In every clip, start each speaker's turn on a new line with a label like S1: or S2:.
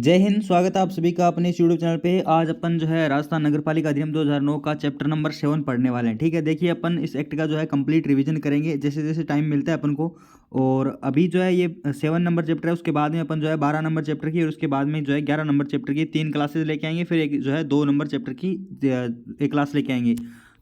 S1: जय हिंद। स्वागत है आप सभी का अपने इस यूट्यूब चैनल पे। आज अपन जो है राजस्थान नगर पालिका अधिनियम 2009 का चैप्टर नंबर 7 पढ़ने वाले हैं। ठीक है, देखिए अपन इस एक्ट का जो है कंप्लीट रिवीजन करेंगे जैसे जैसे टाइम मिलता है अपन को। और अभी जो है ये 7 नंबर चैप्टर है, उसके बाद में अपन जो है 12 नंबर चैप्टर की और उसके बाद में जो है 11 नंबर चैप्टर की 3 क्लासेज लेके आएंगे। फिर एक जो है 2 नंबर चैप्टर की एक क्लास लेके आएंगे।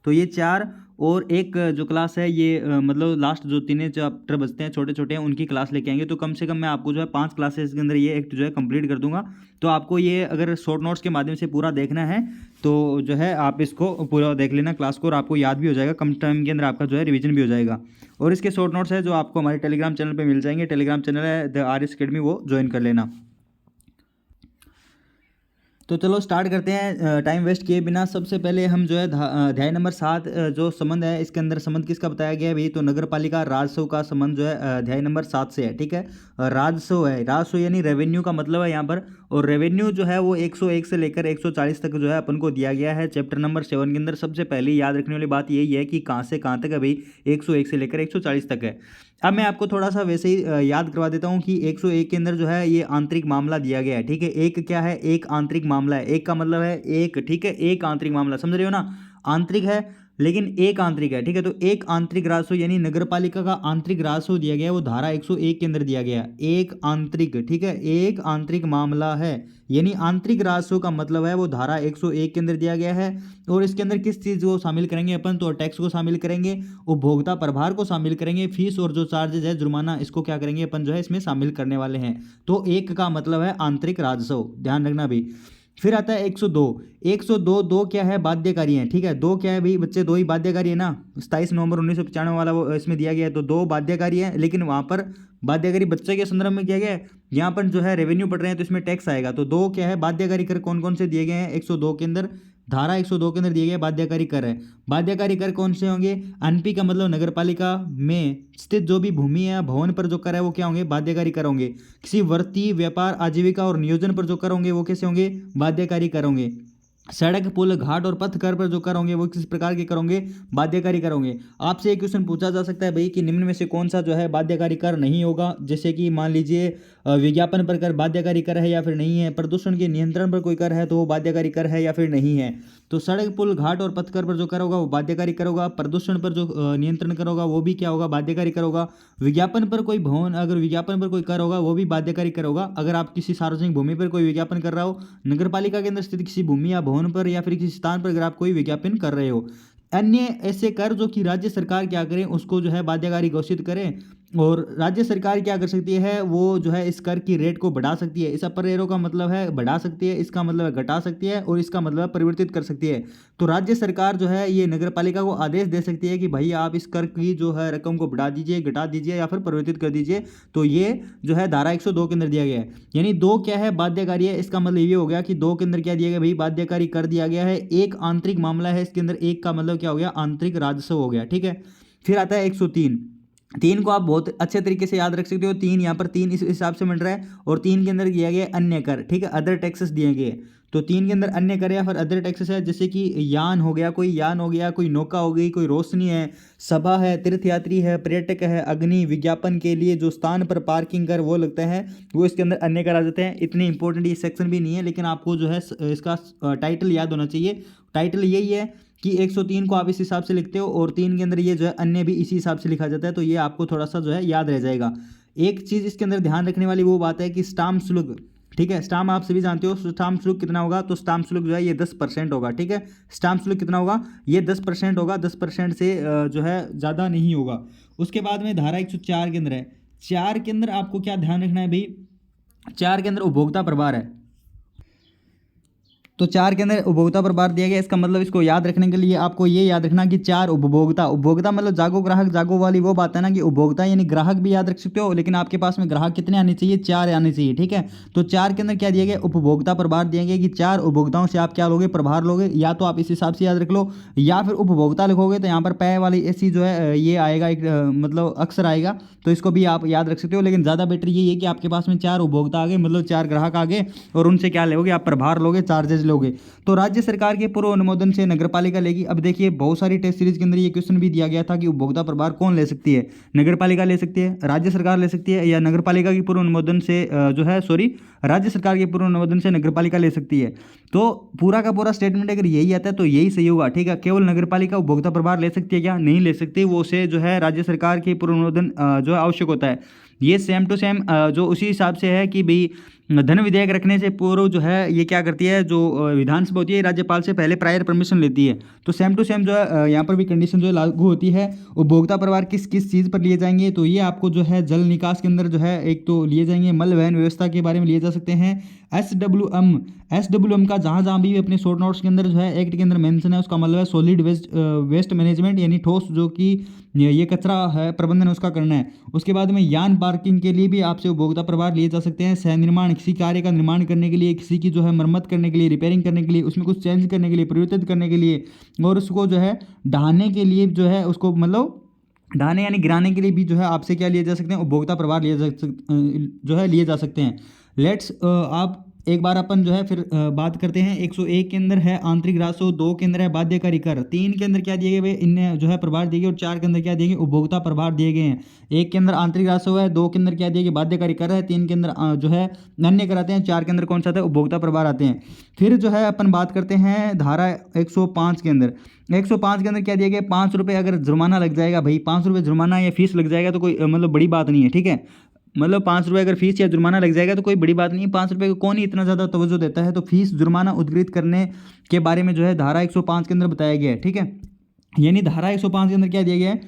S1: तो ये 4 और एक जो क्लास है ये मतलब लास्ट जो 3 चैप्टर बचते हैं छोटे छोटे हैं उनकी क्लास लेके आएंगे। तो कम से कम मैं आपको जो है 5 क्लासेस के अंदर ये एक्ट जो है कंप्लीट कर दूंगा। तो आपको ये अगर शॉर्ट नोट्स के माध्यम से पूरा देखना है तो जो है आप इसको पूरा देख लेना क्लास को, और आपको याद भी हो जाएगा, कम टाइम के अंदर आपका जो है रिवीजन भी हो जाएगा। और इसके शॉर्ट नोट्स है जो आपको हमारे टेलीग्राम चैनल पे मिल जाएंगे। टेलीग्राम चैनल है द आर एस अकेडमी, वो ज्वाइन कर लेना। तो चलो स्टार्ट करते हैं टाइम वेस्ट किए बिना। सबसे पहले हम जो है अध्याय नंबर 7 जो संबंध है इसके अंदर संबंध किसका बताया गया है भाई, तो नगर पालिका राजस्व का संबंध जो है अध्याय नंबर 7 से है। ठीक है, राजस्व है, राजस्व यानी रेवेन्यू का मतलब है यहाँ पर। और रेवेन्यू जो है वो 101 से लेकर 140 तक जो है अपन को दिया गया है चैप्टर नंबर 7 के अंदर। सबसे पहले याद रखने वाली बात यही है कि कहाँ से कहाँ तक है भाई, 101 से लेकर 140 तक है। अब मैं आपको थोड़ा सा वैसे ही याद करवा देता हूँ कि 101 के अंदर जो है ये आंतरिक मामला दिया गया है। ठीक है, एक क्या है, एक आंतरिक मामला है। एक का मतलब है एक, ठीक है, एक आंतरिक मामला, समझ रहे हो ना। आंतरिक है लेकिन एक आंतरिक है। ठीक है, तो एक आंतरिक राजस्व यानी नगर पालिका का आंतरिक राजस्व दिया गया है, वो धारा 101 के अंदर दिया गया है। एक आंतरिक, ठीक है, एक आंतरिक मामला है यानी आंतरिक राजस्व का मतलब है वो धारा 101 के अंदर दिया गया है। और इसके अंदर किस चीज़ को शामिल करेंगे अपन, तो टैक्स को शामिल करेंगे, उपभोक्ता प्रभार को शामिल करेंगे, फीस और जो चार्जेज है जुर्माना, इसको क्या करेंगे अपन जो है इसमें शामिल करने वाले हैं। तो एक का मतलब है आंतरिक राजस्व, ध्यान रखना भी। फिर आता है 102। 102 दो क्या है, बाध्यकारी है। ठीक है, दो क्या है भाई बच्चे, दो ही बाध्यकारी है ना। 27 नवंबर 1995 वाला वो इसमें दिया गया है, तो दो बाध्यकारी है। लेकिन वहां पर बाध्यकारी बच्चे के संदर्भ में किया गया है, यहाँ पर जो है रेवेन्यू पढ़ रहे हैं तो इसमें टैक्स आएगा। तो दो क्या है, बाध्यकारी कर कौन कौन से दिए गए हैं 102 के अंदर, धारा 102 के अंदर दिए गए बाध्यकारी कर है। बाध्यकारी कर कौन से होंगे, अनपी का मतलब नगर पालिका में स्थित जो भी भूमि है भवन पर जो कर है वो क्या होंगे, बाध्यकारी कर होंगे। किसी वृत्ति व्यापार आजीविका और नियोजन पर जो कर होंगे वो कैसे होंगे, बाध्यकारी कर होंगे। सड़क पुल घाट और पथ कर पर जो कर होंगे वो किस प्रकार के कर होंगे, बाध्यकारी कर होंगे। आपसे एक क्वेश्चन पूछा जा सकता है भाई कि निम्न में से कौन सा जो है बाध्यकारी कर नहीं होगा, जैसे कि मान लीजिए विज्ञापन पर कर बाध्यकारी कर है या फिर नहीं है, प्रदूषण के नियंत्रण पर कोई कर है तो वो बाध्यकारी कर है या फिर नहीं है। तो सड़क पुल घाट और पथ कर पर जो कर होगा वो बाध्यकारी कर होगा। प्रदूषण पर जो नियंत्रण कर होगा वो भी क्या होगा, बाध्यकारी कर होगा। विज्ञापन पर कोई भवन, अगर विज्ञापन पर कोई कर होगा वो भी बाध्यकारी कर होगा। अगर आप किसी सार्वजनिक भूमि पर कोई विज्ञापन कर रहा हो, नगर पालिका के अंदर स्थित किसी भूमि या भवन पर या फिर किसी स्थान पर अगर आप कोई विज्ञापन कर रहे हो। अन्य ऐसे कर जो कि राज्य सरकार क्या करे उसको जो है बाध्यकारी घोषित करे। और राज्य सरकार क्या कर सकती है, वो जो है इस कर की रेट को बढ़ा सकती है। इस अपर रेरो का मतलब है बढ़ा सकती है, इसका मतलब है घटा सकती है, और इसका मतलब है परिवर्तित कर सकती है। तो राज्य सरकार जो है ये नगर पालिका को आदेश दे सकती है कि भाई आप इस कर की जो है रकम को बढ़ा दीजिए, घटा दीजिए या फिर परिवर्तित कर दीजिए। तो ये जो है धारा 102 के अंदर दिया गया है। यानी दो क्या है, बाध्यकारी है। इसका मतलब ये हो गया कि दो के अंदर क्या दिया गया भाई, बाध्यकारी कर दिया गया है। एक आंतरिक मामला है, इसके अंदर एक का मतलब क्या हो गया, आंतरिक राजस्व हो गया। ठीक है, फिर आता है 103। तीन को आप बहुत अच्छे तरीके से याद रख सकते हो। तीन यहाँ पर तीन इस हिसाब से मिल रहा है, और तीन के अंदर दिया गया अन्य कर। ठीक है, अदर टैक्सेस दिए गए। तो तीन के अंदर अन्य कर या फिर अदर टैक्सेस है, जैसे कि यान हो गया, कोई यान हो गया, कोई नौका हो गई, कोई रोशनी है, सभा है, तीर्थयात्री है, पर्यटक है, अग्नि, विज्ञापन के लिए जो स्थान पर पार्किंग कर वो लगता है, वो इसके अंदर अन्य कर आ जाते हैं। इतने इंपॉर्टेंट ये सेक्शन भी नहीं है, लेकिन आपको जो है इसका टाइटल याद होना चाहिए। टाइटल यही है कि 103 को आप इस हिसाब से लिखते हो, और तीन के अंदर ये जो है अन्य भी इसी हिसाब से लिखा जाता है। तो ये आपको थोड़ा सा जो है याद रह जाएगा। एक चीज़ इसके अंदर ध्यान रखने वाली वो बात है कि स्टाम्प शुल्क, ठीक है, स्टाम्प आप सभी जानते हो स्टाम्प शुल्क कितना होगा, तो स्टाम्प शुल्क जो है ये 10% होगा। ठीक है, स्टाम्प शुल्क कितना होगा, ये 10% होगा। 10% से जो है ज़्यादा नहीं होगा। उसके बाद में धारा 104 के अंदर है। 4 के अंदर आपको क्या ध्यान रखना है भाई, 4 के अंदर उपभोक्ता प्रभार है। तो 4 के अंदर उपभोक्ता प्रभार दिया गया। इसका मतलब इसको याद रखने के लिए आपको ये याद रखना कि 4 उपभोक्ता, उपभोक्ता मतलब जागो ग्राहक, जागो वाली वो बात है ना कि उपभोक्ता यानी ग्राहक भी याद रख सकते हो, लेकिन आपके पास में ग्राहक कितने आने चाहिए, 4 आने चाहिए। ठीक है, तो 4 के अंदर क्या दिया गया, उपभोक्ता प्रभार दिया गया कि 4 उपभोक्ताओं से आप क्या लोगे, प्रभार लोगे। या तो आप इस हिसाब से याद रख लो, या फिर उपभोक्ता लिखोगे तो यहाँ पर पै वाली ऐसी जो है ये आएगा, एक मतलब अक्षर आएगा, तो इसको भी आप याद रख सकते हो। लेकिन ज़्यादा बेटर यही है कि आपके पास में 4 उपभोक्ता आ गए, मतलब 4 ग्राहक आ गए, और उनसे क्या लोगे आप, प्रभार लोगे, चार्जेज लोगे? तो राज्य सरकार के पूर्व अनुमोदन से नगरपालिका लेगी। अब देखिए बहुत सारी टेस्ट सीरीज के अंदर ये क्वेश्चन भी दिया गया था कि उपभोक्ता प्रभार कौन ले सकती है, नगरपालिका ले सकती है, राज्य सरकार ले सकती है, या नगरपालिका की पूर्व अनुमोदन से राज्य सरकार के पूर्व अनुमोदन से नगरपालिका ले सकती है। तो पूरा का पूरा स्टेटमेंट अगर यही आता है तो यही सही होगा, ठीक है। केवल नगरपालिका उपभोक्ता प्रभार ले सकती है क्या? नहीं ले सकती, वो उसे जो है राज्य सरकार के पूर्व अनुमोदन जो है आवश्यक होता है। ये सेम टू सेम जो उसी हिसाब से है कि भाई धन विधेयक रखने से पूर्व जो है ये क्या करती है, जो विधानसभा होती है राज्यपाल से पहले प्रायर परमिशन लेती है। तो सेम टू सेम जो है यहाँ पर भी कंडीशन जो है लागू होती है। उपभोक्ता प्रभार किस किस चीज़ पर लिए जाएंगे, तो ये आपको जो है जल निकास के अंदर जो है एक तो लिए जाएंगे, मल वहन व्यवस्था के बारे में लिए जा सकते हैं। SWM का जहाँ जहाँ भी अपने शॉर्ट नोट्स के अंदर जो है एक्ट के अंदर मेंशन है, उसका मतलब है सॉलिड वेस्ट मैनेजमेंट, यानी ठोस जो कि ये कचरा है प्रबंधन उसका करना है। उसके बाद में यान पार्किंग के लिए भी आपसे उपभोक्ता प्रभार लिए जा सकते हैं। सह निर्माण, किसी कार्य का निर्माण करने के लिए, किसी की जो है मरम्मत करने के लिए, रिपेयरिंग करने के लिए, उसमें कुछ चेंज करने के लिए, परिवर्तित करने के लिए, और उसको जो है ढहाने के लिए जो है उसको मतलब ढहाने यानी गिराने के लिए भी जो है आपसे क्या लिए जा सकते हैं, उपभोक्ता प्रभार लिए जा सकते हैं। लेट्स आप एक बार अपन जो है फिर बात करते हैं। 101 के अंदर है आंतरिक राजस्व, 2 के अंदर है बाध्यकारी कर, 3 के अंदर क्या दिए गए भाई, इनने जो है प्रभार दिए गए, और 4 के अंदर क्या दिए गए, उपभोक्ता प्रभार दिए गए हैं। 1 के अंदर आंतरिक राजस्व है, 2 के अंदर क्या दिए गए, बाध्यकारी कर है, 3 के अंदर जो है अन्य कर आते हैं, 4 के अंदर कौन सा आता है, उपभोक्ता प्रभार आते हैं। फिर जो है अपन बात करते हैं धारा 105 के अंदर। 105 के अंदर क्या दिया गया, 5 रुपये अगर जुर्माना लग जाएगा भाई, 5 रुपये जुर्माना या फीस लग जाएगा तो कोई मतलब बड़ी बात नहीं है, ठीक है। मतलब 5 रुपये अगर फीस या जुर्माना लग जाएगा तो कोई बड़ी बात नहीं है। 5 रुपये को कौन ही इतना ज़्यादा तवज्जो देता है। तो फीस जुर्माना उद्धृत करने के बारे में जो है धारा 105 के अंदर बताया गया है, ठीक है। यानी धारा 105 के अंदर क्या दिया गया है,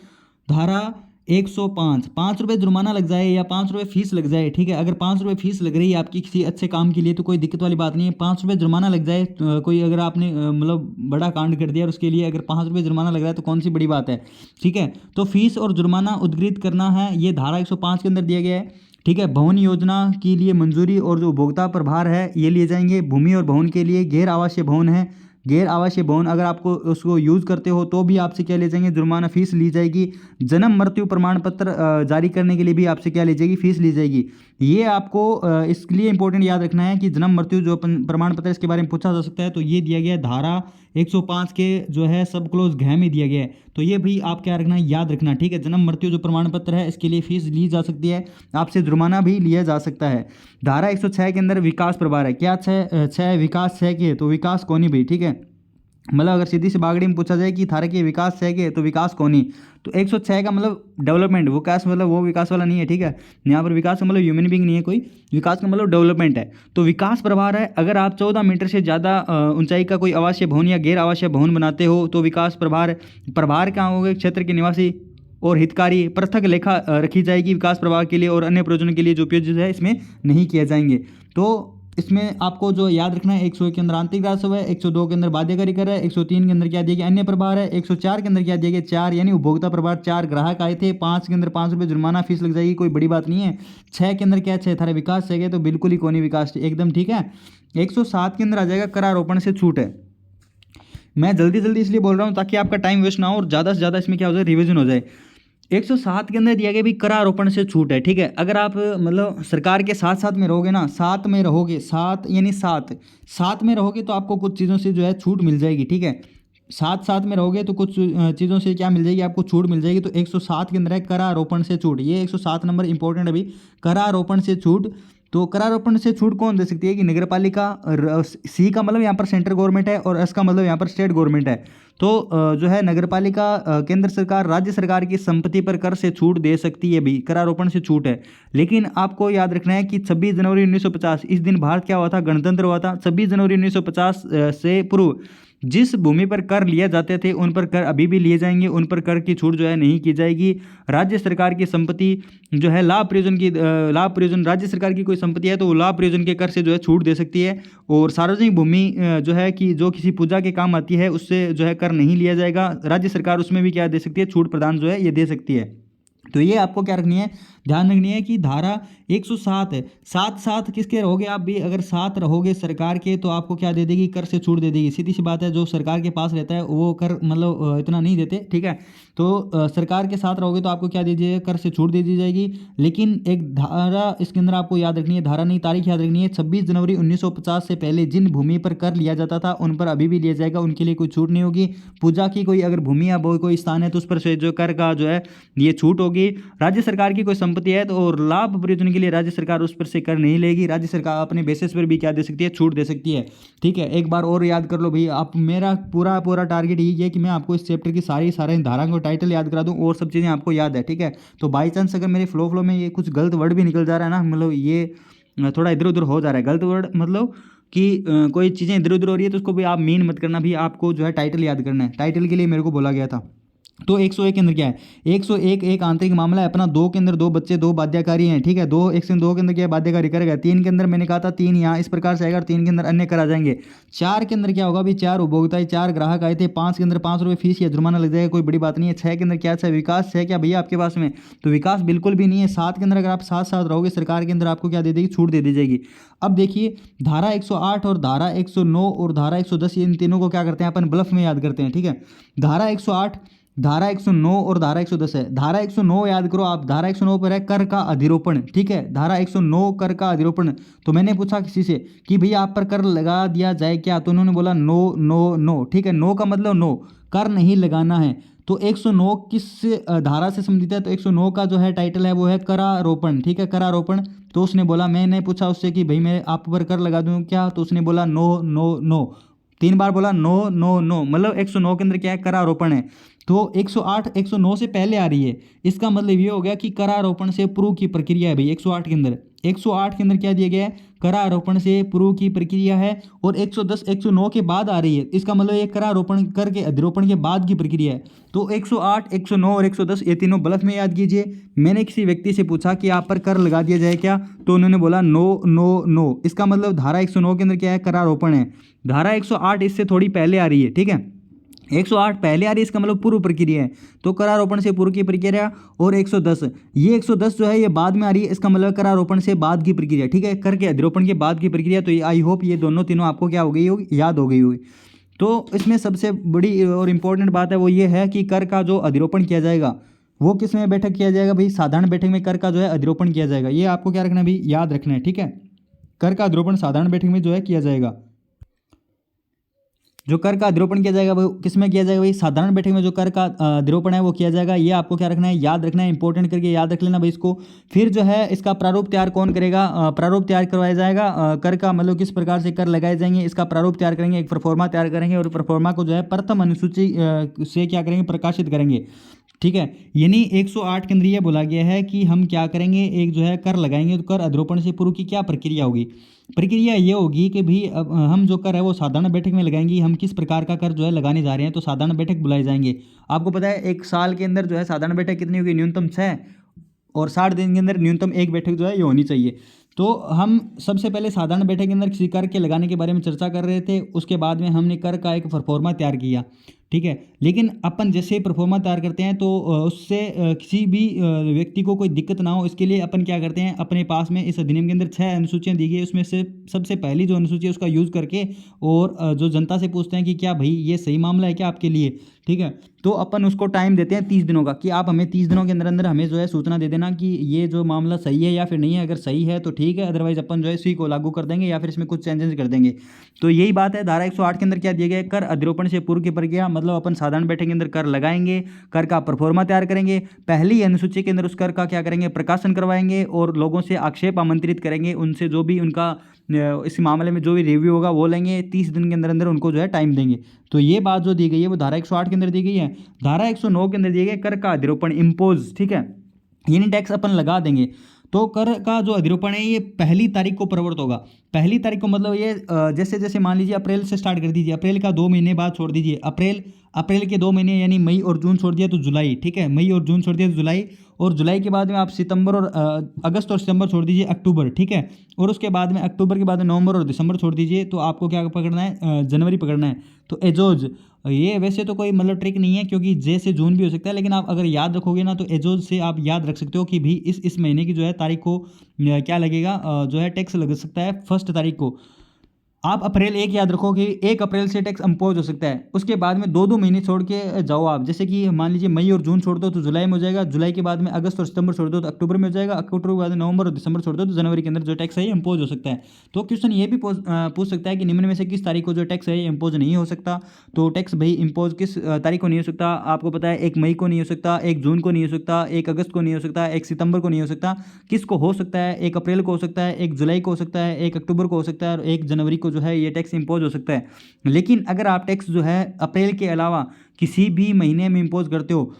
S1: धारा 105, 5 रुपये जुर्माना लग जाए या 5 रुपये फीस लग जाए, ठीक है। अगर 5 रुपये फीस लग रही है आपकी किसी अच्छे काम के लिए तो कोई दिक्कत वाली बात नहीं है। 5 रुपये जुर्माना लग जाए, कोई अगर आपने मतलब बड़ा कांड कर दिया और उसके लिए अगर 5 रुपये जुर्माना लग रहा है तो कौन सी बड़ी बात है, ठीक है। तो फीस और जुर्माना उद्धृत करना है, ये धारा 105 के अंदर दिया गया है, ठीक है। भवन योजना के लिए मंजूरी और जो उपभोक्ता प्रभार है ये लिए जाएंगे। भूमि और भवन के लिए गैर आवासीय भवन है, गैर आवासीय भवन अगर आपको उसको यूज़ करते हो तो भी आपसे क्या ले जाएंगे, जुर्माना फीस ली जाएगी। जन्म मृत्यु प्रमाण पत्र जारी करने के लिए भी आपसे क्या ली जाएगी, फीस ली जाएगी। ये आपको इसके लिए इंपॉर्टेंट याद रखना है कि जन्म मृत्यु जो प्रमाण पत्र इसके बारे में पूछा जा सकता है, तो ये दिया गया है धारा 105 के जो है सब क्लोज घ में दिया गया है। तो ये भी आप क्या रखना है, याद रखना, ठीक है। जन्म मृत्यु जो प्रमाण पत्र है इसके लिए फीस ली जा सकती है, आपसे जुर्माना भी लिया जा सकता है। धारा 106 के अंदर विकास प्रभार है, क्या छः विकास 6 के, तो विकास कौन ही भाई, ठीक है। मतलब अगर सीधी सी बागड़ी में पूछा जाए कि थारे के विकास 6 के, तो विकास कौन ही, तो 106 का मतलब डेवलपमेंट, विकास मतलब वो विकास वाला नहीं है, ठीक है। यहाँ पर विकास का मतलब ह्यूमन बीइंग नहीं है कोई, विकास का मतलब डेवलपमेंट है। तो विकास प्रभार है, अगर आप 14 मीटर से ज़्यादा ऊंचाई का कोई आवासीय भवन या गैर आवासीय भवन बनाते हो तो विकास प्रभार कहाँ होगा, क्षेत्र के निवासी और हितकारी पृथक लेखा रखी जाएगी विकास प्रभार के लिए, और अन्य प्रयोजनों के लिए जो उपयोग है इसमें नहीं किया जाएंगे। तो इसमें आपको जो याद रखना है, 101 के अंदर आंतरिक राजस्व है, 102 के अंदर बाध्यकारी कर है, 103 के अंदर क्या दिया गया, अन्य प्रभार है, 104 के अंदर क्या दिया गया, 4 यानी उपभोक्ता प्रभार, 4 ग्राहक आए थे, 5 के अंदर 5 रुपये जुर्माना फीस लग जाएगी, कोई बड़ी बात नहीं है। 6 के अंदर क्या, 6 थारे विकास 6 तो बिल्कुल ही कोनी विकास एकदम ठीक है। 107 के अंदर आ जाएगा करारोपण से छूट है। मैं जल्दी इसलिए बोल रहा हूँ ताकि आपका टाइम वेस्ट ना हो और ज़्यादा से ज़्यादा इसमें क्या हो जाए, रिविजन हो जाए। 107 के अंदर दिया गया भी करारोपण से छूट है, ठीक है। अगर आप मतलब सरकार के साथ साथ में रहोगे ना, साथ में रहोगे, साथ में रहोगे तो आपको कुछ चीज़ों से जो है छूट मिल जाएगी, ठीक है। साथ में रहोगे तो कुछ चीज़ों से क्या मिल जाएगी, आपको छूट मिल जाएगी। तो 107 के अंदर है करारोपण से छूट, ये 107 नंबर इंपॉर्टेंट है अभी, करारोपण से छूट। तो करारोपण से छूट कौन दे सकती है कि नगरपालिका, सी का मतलब यहाँ पर सेंट्रल गवर्नमेंट है और एस का मतलब यहाँ पर स्टेट गवर्नमेंट है। तो जो है नगरपालिका केंद्र सरकार राज्य सरकार की संपत्ति पर कर से छूट दे सकती है भी, करारोपण से छूट है। लेकिन आपको याद रखना है कि 26 जनवरी 1950 इस दिन भारत क्या हुआ था, गणतंत्र हुआ था। 26 जनवरी 1950 से पूर्व जिस भूमि पर कर लिए जाते थे उन पर कर अभी भी लिए जाएंगे, उन पर कर की छूट जो है नहीं की जाएगी। राज्य सरकार की संपत्ति जो है लाभ प्रयोजन राज्य सरकार की कोई संपत्ति है तो वो लाभ प्रयोजन के कर से जो है छूट दे सकती है। और सार्वजनिक भूमि जो है कि जो किसी पूजा के काम आती है उससे जो है कर नहीं लिया जाएगा, राज्य सरकार उसमें भी क्या दे सकती है, छूट प्रदान जो है ये दे सकती है। तो ये आपको क्या रखनी है, ध्यान रखनी है कि धारा 107 है, साथ साथ किसके रहोगे आप भी, अगर साथ रहोगे सरकार के तो आपको क्या दे देगी, कर से छूट दे देगी। सीधी सी बात है, जो सरकार के पास रहता है वो कर मतलब इतना नहीं देते, ठीक है। तो सरकार के साथ रहोगे तो आपको क्या दे दीजिएगा, कर से छूट दे दी जाएगी। लेकिन एक धारा इसके अंदर आपको याद रखनी है, धारा नहीं तारीख याद रखनी है, 26 जनवरी 1950 से पहले जिन भूमि पर कर लिया जाता था उन पर अभी भी लिया जाएगा, उनके लिए कोई छूट नहीं होगी। पूजा की कोई अगर भूमि या कोई स्थान है तो उस पर से जो कर का जो है ये छूट होगी। राज्य सरकार की कोई संपत्ति है तो और लाभ प्रयोजन के लिए राज्य सरकार उस पर से कर नहीं लेगी, राज्य सरकार अपने बेसिस पर भी क्या दे सकती है, छूट दे सकती है, ठीक है। एक बार और याद कर लो भाई, आप मेरा पूरा टारगेट यही है कि मैं आपको इस चैप्टर की सारी धारा को टाइटल याद करा दूं और सब चीज़ें आपको याद है, ठीक है। तो बाई चांस अगर मेरे फ्लो में ये कुछ गलत वर्ड भी निकल जा रहा है ना, मतलब ये थोड़ा इधर उधर हो जा रहा है गलत वर्ड, मतलब कि कोई चीज़ें इधर उधर हो रही है तो उसको भी आप मीन मत करना भी, आपको जो है टाइटल याद करना है, टाइटल के लिए मेरे को बोला गया था। तो 101 के अंदर क्या है, 101 एक आंतरिक मामला है अपना, 2 के अंदर 2 बच्चे 2 बाध्यकारी हैं, ठीक है। 2 102 के अंदर क्या है, बाध्यकारी करेगा। 3 के अंदर मैंने कहा था 3 यहाँ इस प्रकार से आएगा और 3 के अंदर अन्य कर आ जाएंगे। 4 के अंदर क्या होगा भी, 4 उपभोक्ता 4 ग्राहक आए थे, 5 के अंदर 5 रुपये फीस या जुर्माना लग जाएगा, कोई बड़ी बात नहीं है। 6 के अंदर क्या है, विकास है क्या भैया आपके पास में, तो विकास बिल्कुल भी नहीं है। 7 के अंदर अगर आप साथ साथ रहोगे सरकार के अंदर आपको क्या दे देगी, छूट दे दी जाएगी। अब देखिए धारा 108 और धारा 109 और धारा 110 इन तीनों को क्या करते हैं अपन, ब्लफ में याद करते हैं, ठीक है। धारा 108, धारा 109 और धारा 110 है। धारा 109 याद करो आप, धारा 109 पर है कर का अधिरोपण, ठीक है। धारा 109 कर का अधिरोपण, तो मैंने पूछा किसी से कि भैया आप पर कर लगा दिया जाए क्या, तो उन्होंने बोला नो नो नो, ठीक है। नो का मतलब नो, कर नहीं लगाना है। तो 109 किस धारा से संबंधित है, तो 109 का जो है टाइटल है वो है करारोपण, ठीक है, करारोपण। तो उसने बोला, मैंने पूछा उससे कि भाई मैं आप पर कर लगा दूं क्या, तो उसने बोला नो नो नो, 3 बार बोला नो नो नो, मतलब 109 के अंदर क्या है, करारोपण है। तो 108 109 से पहले आ रही है, इसका मतलब ये हो गया कि करारोपण से पूर्व की प्रक्रिया है भाई 108 के अंदर। 108 के अंदर क्या दिया गया है, करारोपण से पूर्व की प्रक्रिया है। और 110 109 के बाद आ रही है, इसका मतलब ये करारोपण करके अधिरोपण के बाद की प्रक्रिया है। तो 108 109 और 110 ये तीनों ब्लफ में याद कीजिए। मैंने किसी व्यक्ति से पूछा कि आप पर कर लगा दिया जाए क्या, तो उन्होंने बोला नो नो नो, इसका मतलब धारा 109 के अंदर क्या है, करारोपण है। धारा 108 इससे थोड़ी पहले आ रही है, ठीक है। 108 पहले आ रही है, इसका मतलब पूर्व प्रक्रिया है, तो करारोपण से पूर्व की प्रक्रिया। और 110 ये 110 जो है ये बाद में आ रही है, इसका मतलब करारोपण से बाद की प्रक्रिया, ठीक है, करके अधिरोपण के बाद की प्रक्रिया। तो आई होप ये दोनों तीनों आपको क्या हो गई होगी, याद हो गई होगी। तो इसमें सबसे बड़ी और इम्पोर्टेंट बात है वो ये है कि कर का जो अधिरोपण किया जाएगा वो किस में बैठक किया जाएगा भाई, साधारण बैठक में कर का जो है अधिरोपण किया जाएगा। ये आपको क्या रखना है भाई, याद रखना है, ठीक है। कर का अधिरोपण साधारण बैठक में जो है किया जाएगा। जो कर का अधिरोपण किया जाएगा वो किस में किया जाएगा भाई, साधारण बैठक में जो कर का अधिरोपण है वो किया जाएगा। ये आपको क्या रखना है, याद रखना है, इंपॉर्टेंट करके याद रख लेना भाई इसको। फिर जो है इसका प्रारूप तैयार कौन करेगा, प्रारूप तैयार करवाया जाएगा। कर का मतलब किस प्रकार से कर लगाए जाएंगे, इसका प्रारूप तैयार करेंगे, एक प्रोफार्मा तैयार करेंगे और प्रोफार्मा को जो है प्रथम अनुसूची से क्या करेंगे, प्रकाशित करेंगे, ठीक है। यानी 108 के अंदर ये बोला गया है कि हम क्या करेंगे, एक जो है कर लगाएंगे, तो कर अधिरोपण से पूर्व की क्या प्रक्रिया होगी, प्रक्रिया ये होगी कि भी अब हम जो कर है वो साधारण बैठक में लगाएंगे। हम किस प्रकार का कर जो है लगाने जा रहे हैं, तो साधारण बैठक बुलाए जाएंगे। आपको पता है एक साल के अंदर जो है साधारण बैठक कितनी होगी, न्यूनतम 6, और 60 दिन के अंदर न्यूनतम 1 बैठक जो है ये होनी चाहिए। तो हम सबसे पहले साधारण बैठक के अंदर किसी कर के लगाने के बारे में चर्चा कर रहे थे, उसके बाद में हमने कर का एक परफॉर्मा तैयार किया, ठीक है। लेकिन अपन जैसे परफॉर्मा तैयार करते हैं तो उससे किसी भी व्यक्ति को कोई दिक्कत ना हो, इसके लिए अपन क्या करते हैं, अपने पास में इस अधिनियम के अंदर 6 अनुसूचियाँ दी गई है, उसमें से सबसे पहली जो अनुसूची है उसका यूज़ करके और जो जनता से पूछते हैं कि क्या भाई ये सही मामला है क्या आपके लिए, ठीक है। तो अपन उसको टाइम देते हैं 30 दिनों का कि आप हमें 30 दिनों के अंदर अंदर हमें जो है सूचना दे देना कि ये जो मामला सही है या फिर नहीं है। अगर सही है तो ठीक है, अदरवाइज अपन जो है इसी को लागू कर देंगे या फिर इसमें कुछ चेंजेस कर देंगे। तो यही बात है। धारा 108 के अंदर क्या दिया गया है, कर अधिरोपण से पूर्व की प्रक्रिया, मतलब अपन साधारण बैठक के अंदर कर लगाएंगे, कर का परफॉर्मा तैयार करेंगे, पहली अनुसूची के अंदर उस कर का क्या करेंगे, प्रकाशन करवाएंगे और लोगों से आक्षेप आमंत्रित करेंगे, उनसे जो भी उनका इस मामले में जो भी रिव्यू होगा वो लेंगे, 30 दिन के अंदर अंदर उनको जो है टाइम देंगे। तो ये बात जो दी गई है वो धारा 108 के अंदर दी गई है। धारा 109 के अंदर दिया गया कर का अधिरोपण, इम्पोज, ठीक है, यानी टैक्स अपन लगा देंगे। तो कर का जो अधिरोपण है ये 1 तारीख को प्रवृत्त होगा। 1 तारीख को मतलब ये जैसे जैसे मान लीजिए अप्रैल से स्टार्ट कर दीजिए, अप्रैल का 2 महीने बाद छोड़ दीजिए, अप्रैल के 2 महीने यानी मई और जून छोड़ दिया तो जुलाई, ठीक है, मई और जून छोड़ दिया तो जुलाई, और जुलाई के बाद में आप सितंबर और अगस्त और सितंबर छोड़ दीजिए, अक्टूबर, ठीक है। और उसके बाद में अक्टूबर के बाद में नवंबर और दिसंबर छोड़ दीजिए, तो आपको क्या पकड़ना है, जनवरी पकड़ना है। तो एजोज, ये वैसे तो कोई मतलब ट्रिक नहीं है, क्योंकि जे से जून भी हो सकता है, लेकिन आप अगर याद रखोगे ना तो एजोज से आप याद रख सकते हो कि भी इस महीने की जो है तारीख को क्या लगेगा, जो है टैक्स लग सकता है 1 तारीख को। आप अप्रैल 1 याद रखो कि 1 अप्रैल से टैक्स इम्पोज हो सकता है। उसके बाद में 2-2 महीने छोड़ के जाओ आप, जैसे कि मान लीजिए मई और जून छोड़ दो तो जुलाई में हो जाएगा, जुलाई के बाद में अगस्त और सितंबर छोड़ दो तो अक्टूबर में हो जाएगा, अक्टूबर के बाद में नवंबर और दिसंबर छोड़ दो तो जनवरी के अंदर जो टैक्स है ये इम्पोज हो सकता है। तो क्वेश्चन ये भी पूछ सकता है कि निम्न में से किस तारीख को जो टैक्स है ये इम्पोज नहीं हो सकता। तो टैक्स भाई इम्पोज किस तारीख को नहीं हो सकता, आपको पता है 1 मई को नहीं हो सकता, 1 जून को नहीं हो सकता, 1 अगस्त को नहीं हो सकता, 1 सितंबर को नहीं हो सकता। किसको हो सकता है, 1 अप्रैल को हो सकता है, 1 जुलाई को हो सकता है, 1 अक्टूबर को हो सकता है और 1 जनवरी को जो है ये टैक्स इम्पोज हो सकता है। लेकिन अगर आप टैक्स जो है अप्रैल के अलावा किसी भी महीने में इम्पोज करते हो,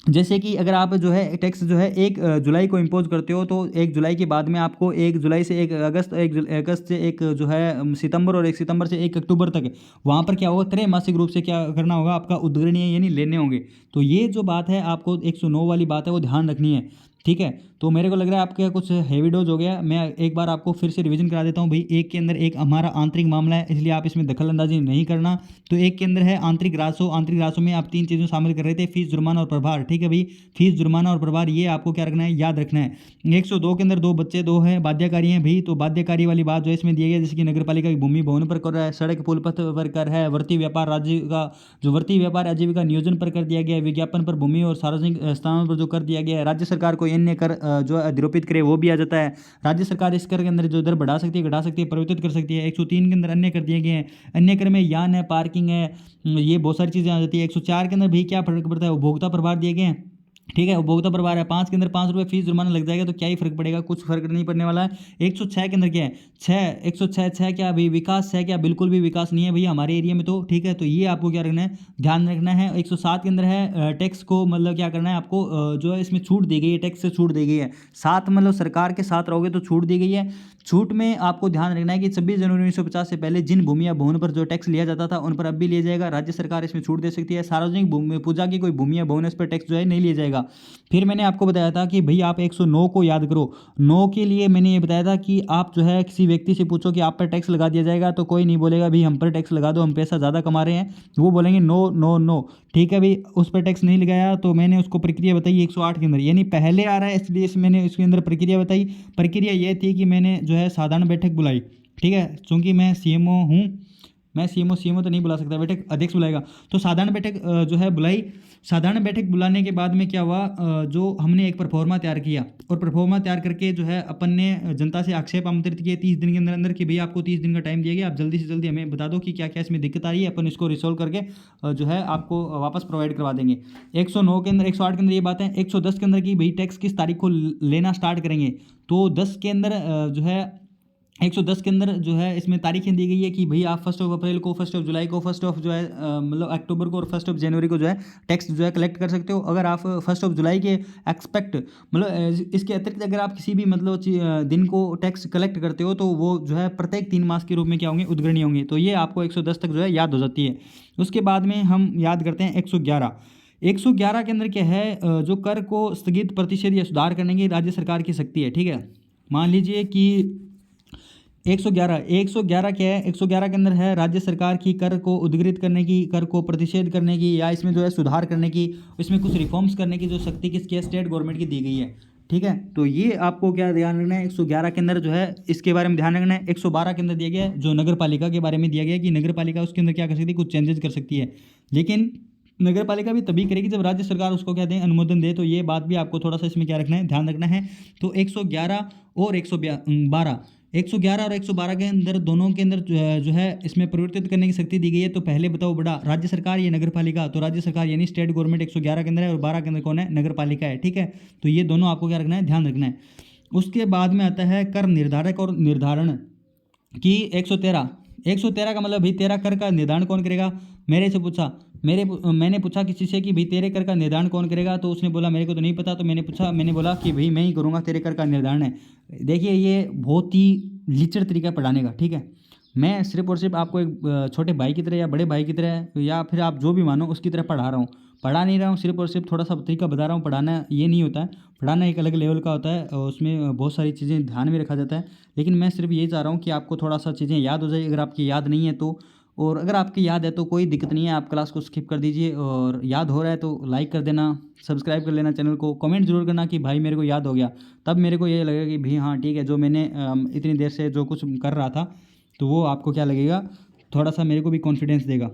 S1: जैसे कि अगर आप जो है टैक्स जो है 1 जुलाई को इम्पोज करते हो, तो 1 जुलाई के बाद में आपको 1 जुलाई से 1 अगस्त, 1 अगस्त से 1 जो है सितंबर और 1 सितंबर से 1 अक्टूबर तक वहाँ पर क्या होगा, त्रैमासिक रूप से क्या करना होगा, आपका उद्ग्रणीय यानी लेने होंगे। तो ये जो बात है आपको 109 वाली बात है वो ध्यान रखनी है, ठीक है। तो मेरे को लग रहा है आपका कुछ हैवी डोज हो गया। मैं एक बार आपको फिर से रिवीजन करा देता हूँ भाई। एक के अंदर एक हमारा आंतरिक मामला है, इसलिए आप इसमें दखल अंदाजी नहीं करना। तो एक के अंदर है आंतरिक राजस्व। आंतरिक राजस्व में आप 3 चीज़ें शामिल कर रहे थे, फीस, जुर्माना और प्रभार, ठीक है भाई। फीस, जुर्माना और प्रभार ये आपको क्या रखना है, याद रखना है। 102 के अंदर 2 बच्चे 2 हैं, बाध्यकारी हैं भाई। तो बाध्यकारी वाली बात जो है इसमें दिया गया, जैसे कि नगर पालिका की भूमि भवन पर कर रहा है, सड़क पुल पथ पर कर है, वर्ती व्यापार राज्य का जो वर्ती व्यापार आजीविका नियोजन पर कर दिया गया है, विज्ञापन पर भूमि और सार्वजनिक स्थानों पर जो कर दिया गया है, राज्य सरकार को अन्य कर जो अधिरोपित करे वो भी आ जाता है। राज्य सरकार इस कर के अंदर जो दर बढ़ा सकती है, घटा सकती है, परिवर्तित कर सकती है। 103 के अंदर अन्य कर दिए गए हैं। अन्य कर में यान है, पार्किंग है, ये बहुत सारी चीज़ें आ जाती है। 104 के अंदर भी क्या फर्क पड़ता है, उपभोक्ता प्रभार दिए गए हैं, ठीक है। उपभोक्ता प्रभार है। 5 के अंदर 5 रुपये फीस जुर्माना लग जाएगा, तो क्या ही फर्क पड़ेगा, कुछ फर्क नहीं पड़ने वाला है। 106 के अंदर क्या है, 106 क्या भाई, विकास है क्या, बिल्कुल भी विकास नहीं है भैया हमारे एरिया में, तो ठीक है। तो ये आपको क्या रखना है, ध्यान रखना है। 107 के अंदर है टैक्स को मतलब क्या करना है आपको, जो है इसमें छूट दी गई है, टैक्स से छूट दी गई है। साथ मतलब सरकार के साथ रहोगे तो छूट दी गई है। छूट में आपको ध्यान रखना है कि 26 जनवरी 1950 से पहले जिन भूमि या भवन पर जो टैक्स लिया जाता था उन पर अब भी लिया जाएगा। राज्य सरकार इसमें छूट दे सकती है। सार्वजनिक भूमि पूजा की कोई भूमि या भवन इस पर टैक्स जो है नहीं लिया जाएगा। फिर मैंने आपको बताया था कि भाई आप 109 को याद करो। 9 के लिए मैंने ये बताया था कि आप जो है किसी व्यक्ति से पूछो कि आप पर टैक्स लगा दिया जाएगा, तो कोई नहीं बोलेगा भाई हम पर टैक्स लगा दो, हम पैसा ज़्यादा कमा रहे हैं। वो बोलेंगे नो नो नो, ठीक है भाई। उस पर टैक्स नहीं लगाया तो मैंने उसको प्रक्रिया बताई 108 के अंदर, यानी पहले आ रहा है इसलिए मैंने इसके अंदर प्रक्रिया बताई। प्रक्रिया ये थी कि मैंने जो है साधारण बैठक बुलाई, ठीक है। चूँकि मैं सीएमओ हूँ, मैं सीएमओ तो नहीं बुला सकता, बैठक अध्यक्ष बुलाएगा। तो साधारण बैठक जो है बुलाई। साधारण बैठक बुलाने के बाद में क्या हुआ, जो हमने एक परफॉर्मा तैयार किया और परफॉर्मा तैयार करके जो है अपन ने जनता से आक्षेप आमंत्रित किए 30 दिन के अंदर अंदर कि भैया आपको 30 दिन का टाइम दिया गया, आप जल्दी से जल्दी हमें बता दो कि क्या क्या इसमें दिक्कत आ रही है, अपन इसको रिसोल्व करके जो है आपको वापस प्रोवाइड करवा देंगे। 109 के अंदर, 108 के अंदर ये बात है। 110 के अंदर की भाई टैक्स किस तारीख को लेना स्टार्ट करेंगे, तो 10 के अंदर जो है 110 के अंदर जो है इसमें तारीखें दी गई है कि भाई आप 1 अप्रैल को, 1 जुलाई को, 1 जो है मतलब अक्टूबर को और 1 जनवरी को जो है टैक्स जो है कलेक्ट कर सकते हो। अगर आप 1 जुलाई के एक्सपेक्ट मतलब इसके अतिरिक्त अगर आप किसी भी मतलब दिन को टैक्स कलेक्ट करते हो तो वो जो है प्रत्येक 3 मास के रूप में क्या होंगे, उद्ग्रणीय होंगे। तो ये आपको 110 तक जो है याद हो जाती है। उसके बाद में हम याद करते हैं 111। 111 के अंदर क्या है, जो कर को स्थगित, प्रतिषेध या सुधार करने की राज्य सरकार की शक्ति है, ठीक है। मान लीजिए कि 111 क्या है, 111 के अंदर है राज्य सरकार की कर को उद्गृहित करने की, कर को प्रतिषेध करने की या इसमें जो है सुधार करने की, इसमें कुछ रिफॉर्म्स करने की जो शक्ति किसकी है, स्टेट गवर्नमेंट की दी गई है, ठीक है। तो ये आपको क्या ध्यान रखना है, 111 के अंदर जो है इसके बारे में ध्यान रखना है। 112 के अंदर दिया गया है जो नगर पालिका के बारे में दिया गया है कि नगर पालिका उसके अंदर क्या कर सकती है, कुछ चेंजेस कर सकती है। लेकिन नगर पालिका भी तभी करेगी जब राज्य सरकार उसको क्या दें, अनुमोदन दे। तो ये बात भी आपको थोड़ा सा इसमें क्या रखना है, ध्यान रखना है। तो 111 और 112, 111 और 112 के अंदर दोनों के अंदर जो है इसमें परिवर्तित करने की शक्ति दी गई है। तो पहले बताओ बड़ा, राज्य सरकार या नगर पालिका, तो राज्य सरकार यानी स्टेट गवर्नमेंट 111 के अंदर है और 12 के अंदर कौन है, नगर पालिका है, ठीक है। तो ये दोनों आपको क्या रखना है, ध्यान रखना है। उसके बाद में आता है कर निर्धारक और निर्धारण की 113 का मतलब भाई तेरा कर का निर्धारण कौन करेगा। मेरे से पूछा, मैंने पूछा किसी से कि भाई तेरे कर का निर्धारण कौन करेगा, तो उसने बोला मेरे को तो नहीं पता। तो मैंने बोला कि भाई मैं ही करूँगा, तेरे कर का निर्धारण है। देखिए ये बहुत ही लिचड़ तरीका है पढ़ाने का, ठीक है। मैं सिर्फ़ और सिर्फ़ आपको एक छोटे भाई की तरह या बड़े भाई की तरह या फिर आप जो भी मानो उसकी तरह पढ़ा रहा हूँ। पढ़ा नहीं रहा हूँ, सिर्फ़ और सिर्फ़ थोड़ा-सा तरीका बता रहा हूँ, पढ़ाना ये नहीं होता है। पढ़ाना एक अलग लेवल का होता है और उसमें बहुत सारी चीज़ें ध्यान में रखा जाता है। लेकिन मैं सिर्फ़ ये चाह रहा हूँ कि आपको थोड़ा-सा चीज़ें याद हो जाए, अगर आपकी याद नहीं है तो। और अगर आपकी याद है तो कोई दिक्कत नहीं है, आप क्लास को स्किप कर दीजिए, और याद हो रहा है तो लाइक कर देना, सब्सक्राइब कर लेना चैनल को, कमेंट ज़रूर करना कि भाई मेरे को याद हो गया। तब मेरे को ये लगेगा कि भाई हाँ ठीक है, जो मैंने इतनी देर से जो कुछ कर रहा था, तो वो आपको क्या लगेगा, थोड़ा-सा मेरे को भी कॉन्फिडेंस देगा।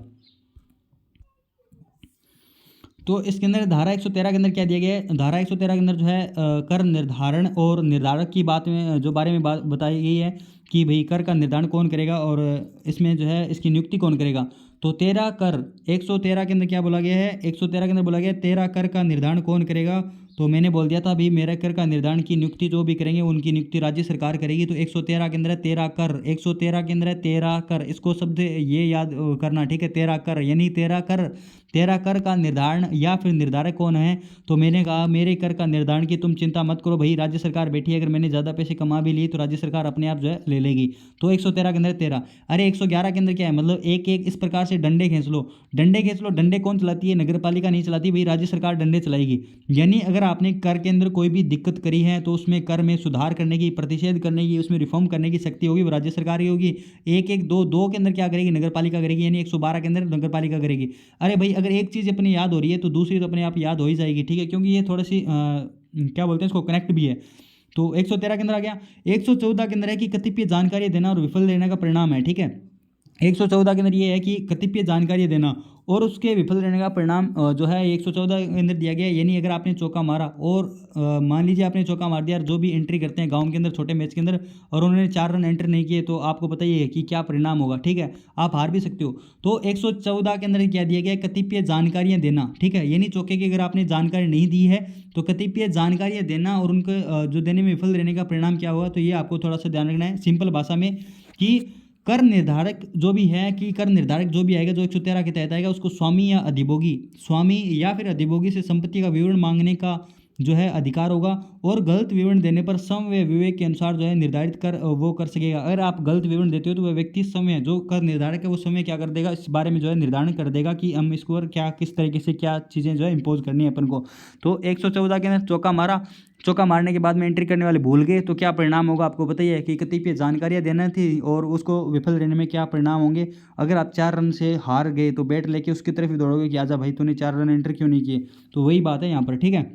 S1: तो इसके अंदर धारा 113 के अंदर क्या दिया गया है, धारा 113 के अंदर जो है कर निर्धारण और निर्धारक की बात में जो बारे में बात बताई गई है कि भाई कर का निर्धारण कौन करेगा और इसमें जो है इसकी नियुक्ति कौन करेगा। तो 13 कर 113 के अंदर क्या बोला गया है, 113 के अंदर बोला गया है 13 कर का निर्धारण कौन करेगा। तो मैंने बोल दिया था भाई मेरा कर का निर्धारण की नियुक्ति जो भी करेंगे उनकी नियुक्ति राज्य सरकार करेगी। तो 113 के अंदर है 13 कर, 113 के अंदर है 13 कर, इसको शब्द ये याद करना, ठीक है। 13 कर यानी 13 कर, 13 कर का निर्धारण या फिर निर्धारक कौन है। तो मैंने कहा मेरे कर का निर्धारण की तुम चिंता मत करो भाई, राज्य सरकार बैठी है, अगर मैंने ज़्यादा पैसे कमा भी लिए तो राज्य सरकार अपने आप जो है ले लेगी। तो 113 के अंदर 13। अरे 111 के अंदर क्या है, मतलब एक एक इस प्रकार से डंडे खींच लो, डंडे खींच लो। डंडे कौन चलाती है, नगर पालिका नहीं चलाती भाई, राज्य सरकार डंडे चलाएगी। यानी अगर आपने कर के अंदर कोई भी दिक्कत करी है तो उसमें कर में सुधार करने की, प्रतिषेध करने की, उसमें रिफॉर्म करने की शक्ति होगी वो राज्य सरकार की होगी। एक एक दो दो के अंदर क्या करेगी, नगर पालिका करेगी, यानी 112 के अंदर नगर पालिका करेगी। अरे भाई अगर एक चीज़ अपनी याद हो रही है तो दूसरी तो अपने आप याद हो ही जाएगी, ठीक है, क्योंकि ये थोड़ी सी क्या बोलते हैं इसको, कनेक्ट भी है। तो 113 के अंदर आ गया। 114 के अंदर है कि कतिपय जानकारी देना और विफल रहने का परिणाम है, ठीक है। 114 के अंदर ये है कि कतिपय जानकारी देना और उसके विफल रहने का परिणाम जो है 114 के अंदर दिया गया है। यानी अगर आपने चौका मारा और मान लीजिए आपने चौका मार दिया और जो भी एंट्री करते हैं गांव के अंदर छोटे मैच के अंदर और उन्होंने 4 रन एंटर नहीं किए, तो आपको पता ही है कि क्या परिणाम होगा, ठीक है, आप हार भी सकते हो। तो 114 के अंदर क्या दिया गया है, कतिपय जानकारियां देना, ठीक है। यानी चौके की अगर आपने जानकारी नहीं दी है तो कतिपय जानकारियां देना और उनको जो देने में विफल रहने का परिणाम क्या हुआ, तो ये आपको थोड़ा सा ध्यान रखना है सिंपल भाषा में कि कर निर्धारक जो भी है, कि कर निर्धारक जो भी आएगा जो 113 के तहत आएगा उसको स्वामी या अधिभोगी, स्वामी या फिर अधिभोगी से संपत्ति का विवरण मांगने का जो है अधिकार होगा और गलत विवरण देने पर सम व विवेक के अनुसार जो है निर्धारित कर वो कर सकेगा। अगर आप गलत विवरण देते हो तो वह व्यक्ति समय जो कर निर्धारक है वो समय क्या कर देगा, इस बारे में जो है निर्धारण कर देगा कि हम इसको और क्या किस तरीके से क्या चीज़ें जो है इम्पोज करनी है अपन को। तो 114 के अंदर चौका मारा, चौका मारने के बाद में एंट्री करने वाले भूल गए तो क्या परिणाम होगा आपको पता ही है कि कतिपय जानकारियां देना थी और उसको विफल रहने में क्या परिणाम होंगे। अगर आप 4 रन से हार गए तो बैट लेके उसकी तरफ ही दौड़ोगे कि आजा भाई तूने 4 रन एंटर क्यों नहीं किए। तो वही बात है यहाँ पर, ठीक है।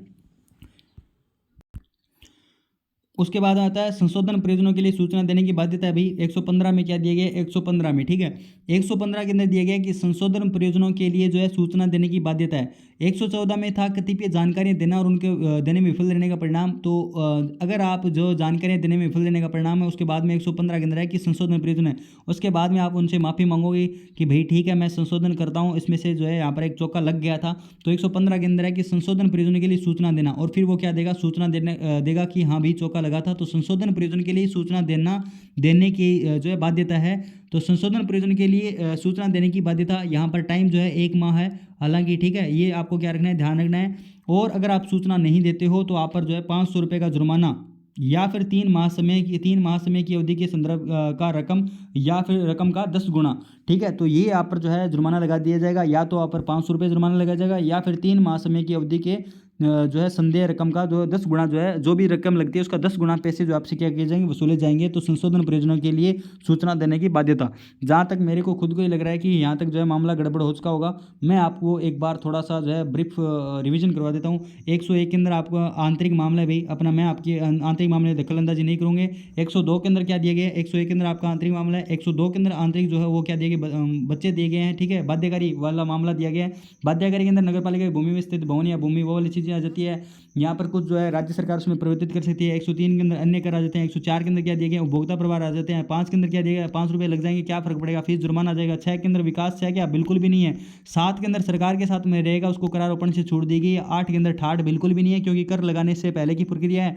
S1: उसके बाद आता है संशोधन प्रयोजनों के लिए सूचना देने की बाध्यता है भाई। 115 में क्या दिया गया है, 115 में, ठीक है, 115 के अंदर दिया गया है कि संशोधन प्रयोजनों के लिए जो है सूचना देने की बाध्यता है। 114 में था कतिपय जानकारियां देना और उनके देने में विफल रहने का परिणाम। तो अगर आप जो जानकारियां देने में विफल रहने का परिणाम है उसके बाद में 115 के अंदर है कि संशोधन प्रयोजन है, उसके बाद में आप उनसे माफ़ी मांगोगे कि भाई ठीक है मैं संशोधन करता हूँ, इसमें से जो है यहाँ पर एक चौका लग गया था। तो 115 के अंदर है कि संशोधन प्रयोजन के लिए सूचना देना और फिर वो क्या देगा, सूचना देगा कि हाँ भाई चौका लगा था। तो संशोधन प्रयोजन के लिए सूचना देने की जो है बाध्यता है। तो संशोधन प्रयोजन के लिए सूचना देने की बाध्यता, यहाँ पर टाइम जो है 1 माह है हालांकि, ठीक है, ये आपको क्या रखना है, ध्यान रखना है। और अगर आप सूचना नहीं देते हो तो आप पर जो है 500 रुपये का जुर्माना या फिर 3 माह समय की अवधि के संदर्भ का रकम या फिर रकम का 10 गुना, ठीक है। तो ये आप पर जो है जुर्माना लगा दिया जाएगा, या तो आप पर 500 रुपये जुर्माना लगाया जाएगा या फिर 3 माह समय की अवधि के जो है संदेह रकम का जो 10 गुना जो है, जो भी रकम लगती है उसका 10 गुना पैसे जो आपसे क्या किए जाएंगे, वसूले जाएंगे। तो संशोधन प्रयोजनों के लिए सूचना देने की बाध्यता, जहाँ तक मेरे को खुद को ही लग रहा है कि यहाँ तक जो है मामला गड़बड़ हो चुका होगा। मैं आपको एक बार थोड़ा सा जो है ब्रीफ रिवीजन करवा देता हूँ। 101 के अंदर आपका आंतरिक मामला है भाई अपना, मैं आपके आंतरिक मामले दखल अंदाजी नहीं करूँगे। 102 के अंदर क्या दिया गया है, 101 के अंदर आपका आंतरिक मामला है। 102 के अंदर आंतरिक जो है वो क्या दिए गए, बच्चे दिए गए हैं, ठीक है। बाध्यकारी वाला मामला दिया गया है। बाध्यकारी के अंदर नगर पालिका की भूमि में स्थित भवन या भूमि वो वाली चीज़ें आ जाती है। यहाँ पर कुछ जो है राज्य सरकार उसमें परिवर्तित कर सकती है। 103 के अंदर अन्य कर आ जाते हैं। 104 के अंदर क्या दिए गए, उपभोक्ता प्रभार आ जाते हैं। 5 के अंदर क्या दिया गया, 5 रुपये लग जाएंगे, क्या फर्क पड़ेगा, फीस जुर्माना आ जाएगा। 6 के अंदर विकास है क्या, बिल्कुल भी नहीं है। 7 के अंदर सरकार के साथ में रहेगा उसको करारोपण से छूट दी गई है। 8 के अंदर ठाठ बिल्कुल भी नहीं है क्योंकि कर लगाने से पहले की प्रक्रिया है।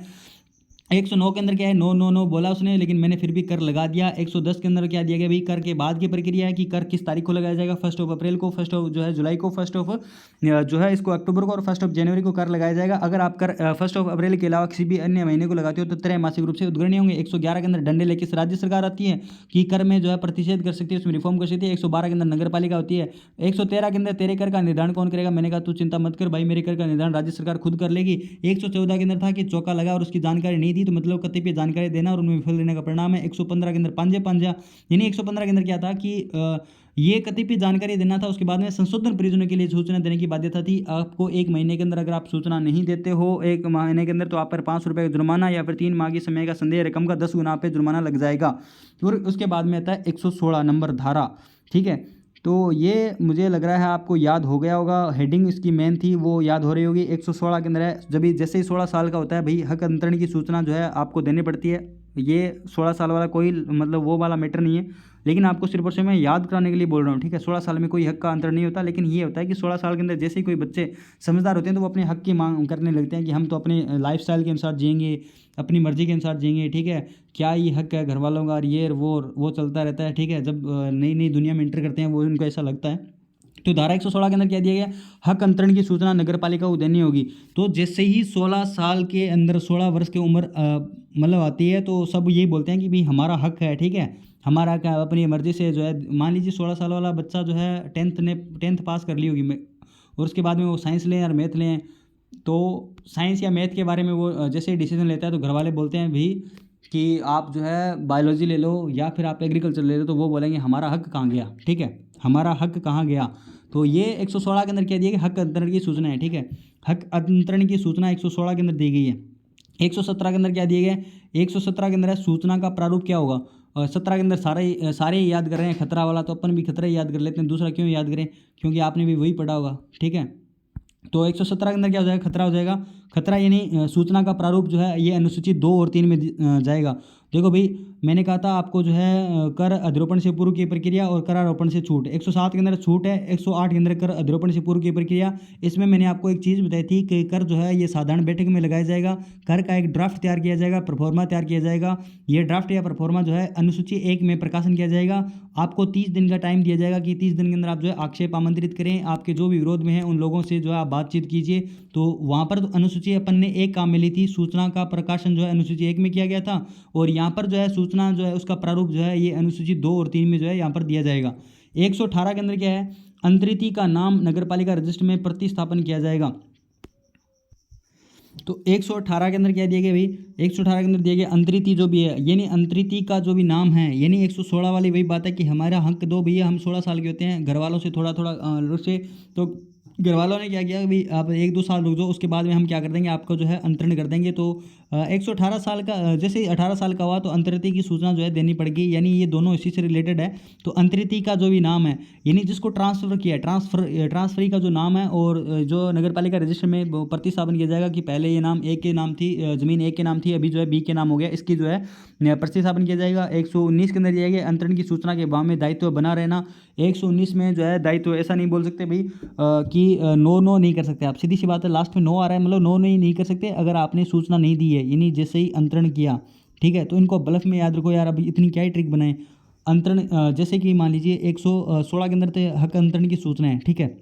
S1: 109 के अंदर क्या है, नो नो नो बोला उसने, लेकिन मैंने फिर भी कर लगा दिया। 110 के अंदर क्या दिया गया भाई, कर के बाद की प्रक्रिया है कि कर किस तारीख को लगाया जाएगा, 1 अप्रैल को, 1 जो है जुलाई को, 1 जो है इसको अक्टूबर को, और 1 जनवरी को कर लगाया जाएगा। अगर आप कर 1 अप्रैल के अलावा किसी भी अन्य महीने को लगाते हो तो त्रैमासिक रूप से उद्ग्रहणीय होंगे। 111 के अंदर दंड लेके राज्य सरकार आती है कि कर में जो है प्रतिषेध कर सकती है, उसमें रिफॉर्म कर सकती है। 112 के अंदर नगर पालिका होती है। 113 के अंदर तेरे कर का निर्धारण कौन करेगा, मैंने कहा तू चिंता मत कर भाई, मेरे कर का निर्धारण राज्य सरकार खुद कर लेगी। 114 के अंदर था कि चौका लगा और उसकी जानकारी नहीं दी, तो मतलब कति पे जानकारी देना और उनमें विफल रहने का परिणाम है। 115 के अंदर पांजे पांजा, यानी 115 के अंदर क्या था कि ये कतिपय जानकारी देना था। उसके बाद में संशोधन परियोजना के लिए सूचना देने की बाध्यता थी। आपको 1 महीने के अंदर अगर आप सूचना नहीं देते हो 1 महीने के अंदर, तो आप पर 500 रुपये का जुर्माना या फिर 3 माह की समय का संदेह रकम का 10 गुना पे जुर्माना लग जाएगा। और उसके बाद में आता है 116 नंबर धारा, ठीक है। तो ये मुझे लग रहा है आपको याद हो गया होगा, हेडिंग इसकी मेन थी वो याद हो रही होगी। 116 के अंदर है, जब जैसे ही 16 साल का होता है भाई, हक अंतरण की सूचना जो है आपको देनी पड़ती है। ये 16 साल वाला कोई मतलब वो वाला मैटर नहीं है, लेकिन आपको सिर्फ और सिर्फ मैं याद कराने के लिए बोल रहा हूँ, ठीक है। 16 साल में कोई हक का अंतर नहीं होता, लेकिन ये होता है कि 16 साल के अंदर जैसे ही कोई बच्चे समझदार होते हैं तो वो अपने हक की मांग करने लगते हैं कि हम तो अपने लाइफस्टाइल के अनुसार जिएंगे, अपनी मर्जी के अनुसार जिएंगे, ठीक है। क्या ये हक है घर वालों का, ये वो चलता रहता है, ठीक है। जब नई नई दुनिया में इंटर करते हैं वो उनको ऐसा लगता है। तो धारा 116 के अंदर क्या दिया गया, हक अंतरण की सूचना नगर पालिका को देनी होगी। तो जैसे ही 16 साल के अंदर 16 वर्ष की उम्र मतलब आती है, तो सब यही बोलते हैं कि भाई हमारा हक है, ठीक है, हमारा क्या अपनी मर्जी से जो है। मान लीजिए 16 साल वाला बच्चा जो है टेंथ पास कर ली होगी और उसके बाद में वो साइंस लें या मैथ लें, तो साइंस या मैथ के बारे में वो जैसे ही डिसीजन लेता है तो घर वाले बोलते हैं भाई कि आप जो है बायोलॉजी ले लो या फिर आप एग्रीकल्चर ले लो, तो वो बोलेंगे हमारा हक कहाँ गया, ठीक है, हमारा हक कहाँ गया। तो ये 116 के अंदर क्या दिया गया, हक अंतरण की सूचना है, ठीक है। हक अंतरण की सूचना 116 के अंदर दी गई है। 117 के अंदर क्या दिया गया है, 117 के अंदर है सूचना का प्रारूप क्या होगा। और 17 के अंदर सारे ही याद कर रहे हैं, खतरा वाला तो अपन भी खतरा ही याद कर लेते हैं, दूसरा क्यों याद करें, क्योंकि आपने भी वही पढ़ा होगा, ठीक है। तो 117 के अंदर क्या हो जाएगा, खतरा हो जाएगा। खतरा यानी सूचना का प्रारूप जो है ये अनुसूची 2 और 3 में जाएगा। देखो भाई, मैंने कहा था आपको जो है कर अधिरोपण से पूर्व की प्रक्रिया और कर आरोपण से छूट, 107 के अंदर छूट है। 108 के अंदर कर अधिरोपण से पूर्व की प्रक्रिया, इसमें मैंने आपको एक चीज़ बताई थी कि कर जो है ये साधारण बैठक में लगाया जाएगा, कर का एक ड्राफ्ट तैयार किया जाएगा, परफॉर्मा तैयार किया जाएगा। ये ड्राफ्ट या परफॉर्मा जो है अनुसूची 1 में प्रकाशन किया जाएगा। आपको 30 दिन का टाइम दिया जाएगा कि 30 दिन के अंदर आप जो है आक्षेप आमंत्रित करें, आपके जो भी विरोध में हैं उन लोगों से जो है आप बातचीत कीजिए। तो वहाँ पर तो अनुसूची अपन ने एक काम में ली थी, सूचना का प्रकाशन जो है अनुसूची 1 में किया गया था, और यहाँ पर जो है सूचना जो है उसका प्रारूप जो है ये अनुसूची 2 और 3 में जो है यहाँ पर दिया जाएगा। 118 के अंदर क्या है, अंतरिति का नाम नगरपालिका रजिस्टर में प्रतिस्थापन किया जाएगा। तो 118 के अंदर क्या दिया गया भाई, 118 के अंदर दिया गया अंतरिति जो भी है, यानी अंतरिति का जो भी नाम है, यानी 116 वाली वही बात है कि हमारा हक दो भैया, हम 16 साल के होते हैं, घर वालों से थोड़ा थोड़ा से, तो घर वालों ने क्या किया भाई आप 1-2 साल रुक जाओ, उसके बाद में हम क्या कर देंगे आपको जो है अंतरण कर देंगे। तो 118 साल का जैसे ही 18 साल का हुआ तो अंतरिति की सूचना जो है देनी पड़ेगी, यानी ये दोनों इसी से रिलेटेड है। तो अंतरिति का जो भी नाम है, यानी जिसको ट्रांसफ़र किया है, ट्रांसफरी का जो नाम है, और जो नगर पालिका रजिस्टर में प्रतिस्थापन किया जाएगा कि पहले ये नाम ए के नाम थी, ज़मीन ए के नाम थी, अभी जो है बी के नाम हो गया, इसकी जो है प्रतिस्थापन किया जाएगा। 119 के अंदर दिया गया अंतरण की सूचना के बाद में दायित्व बना रहना। 119 में जो है दायित्व ऐसा नहीं बोल सकते भाई कि नो नहीं कर सकते आप, सीधी सी बात है, लास्ट में नो आ रहा है मतलब नो नहीं कर सकते अगर आपने सूचना नहीं दी है, यानी जैसे ही अंतरण किया, ठीक है। तो इनको ब्लफ में याद रखो यार, अभी इतनी क्या ही ट्रिक बनाए। अंतरण जैसे कि मान लीजिए 116 के अंदर तो हक अंतरण की सूचना है, ठीक है।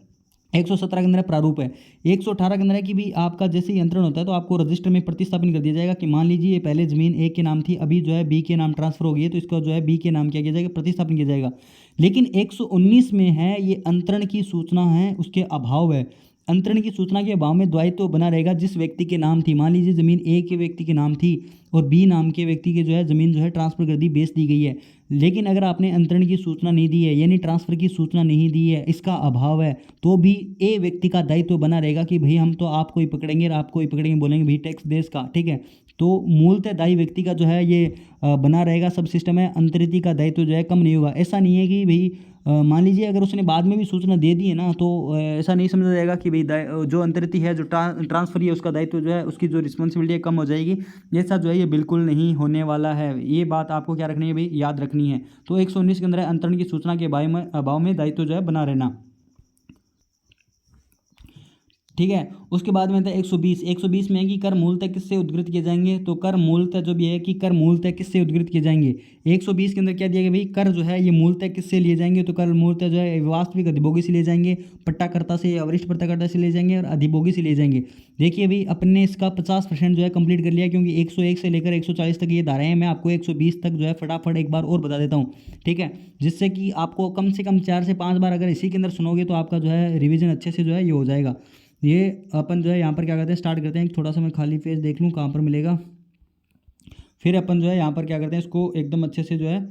S1: 117 के अंदर प्रारूप है। 118 के अंदर है कि भी आपका जैसे ही अंतरण होता है तो आपको रजिस्टर में प्रतिस्थापन कर दिया जाएगा कि मान लीजिए ये पहले ज़मीन ए के नाम थी, अभी जो है बी के नाम ट्रांसफ़र हो गई है, तो इसका जो है बी के नाम क्या किया जाएगा, प्रतिस्थापन किया जाएगा। लेकिन 119 में है ये अंतरण की सूचना है, उसके अभाव है। अंतरण की सूचना के अभाव में दायित्व बना रहेगा जिस व्यक्ति के नाम थी, मान लीजिए ज़मीन ए के व्यक्ति के नाम थी और बी नाम के व्यक्ति के जो है ज़मीन जो है ट्रांसफ़र कर दी, बेच दी गई है, लेकिन अगर आपने अंतरण की सूचना नहीं दी है, यानी ट्रांसफ़र की सूचना नहीं दी है, इसका अभाव है, तो भी ए व्यक्ति का दायित्व बना रहेगा कि भाई हम तो आपको ही पकड़ेंगे और आपको ही पकड़ेंगे, बोलेंगे भाई टैक्स दे इसका, ठीक है। तो मूलतः दायी व्यक्ति का जो है ये बना रहेगा, सब सिस्टम है, अंतरिति का दायित्व जो है कम नहीं होगा। ऐसा नहीं है कि भाई मान लीजिए अगर उसने बाद में भी सूचना दे दी है ना, तो ऐसा नहीं समझा जाएगा कि भाई जो अंतरिति है, जो ट्रांसफर है, उसका दायित्व जो है, उसकी जो रिस्पॉन्सिबिलिटी है कम हो जाएगी। ऐसा जो है ये बिल्कुल नहीं होने वाला है, ये बात आपको क्या रखनी है भाई, याद रखनी है। तो 119 के अंदर अंतरण की सूचना के अभाव में दायित्व जो है बना रहना। ठीक है। उसके बाद में था 120। 120 में है कि कर मूलतः किससे उद्धृत किए जाएंगे, तो कर मूलतः जो भी है कि कर मूलतः किससे उद्धृत किए जाएंगे। 120 के अंदर क्या दिया गया भाई, कर जो है ये मूलतः किससे लिए जाएंगे, तो कर मूलतः जो है वास्तविक अधिभोगी से लिए जाएंगे, पट्टाकर्ता से या वरिष्ठ पट्टाकर्ता से ले जाएंगे और अधिभोगी से ले जाएंगे। देखिए भाई अपन ने इसका 50% जो है कंप्लीट कर लिया, क्योंकि 101 से लेकर 140 तक ये धाराएं हैं। मैं आपको 120 तक जो है फटाफट एक बार और बता देता हूँ, ठीक है, जिससे कि आपको कम से कम 4 से 5 बार अगर इसी के अंदर सुनोगे तो आपका जो है रिवीजन अच्छे से जो है ये हो जाएगा। ये अपन जो है यहाँ पर क्या करते हैं, स्टार्ट करते हैं। थोड़ा सा मैं खाली पेज देख लूँ कहाँ पर मिलेगा, फिर अपन जो है यहाँ पर क्या करते हैं, इसको एकदम अच्छे से जो है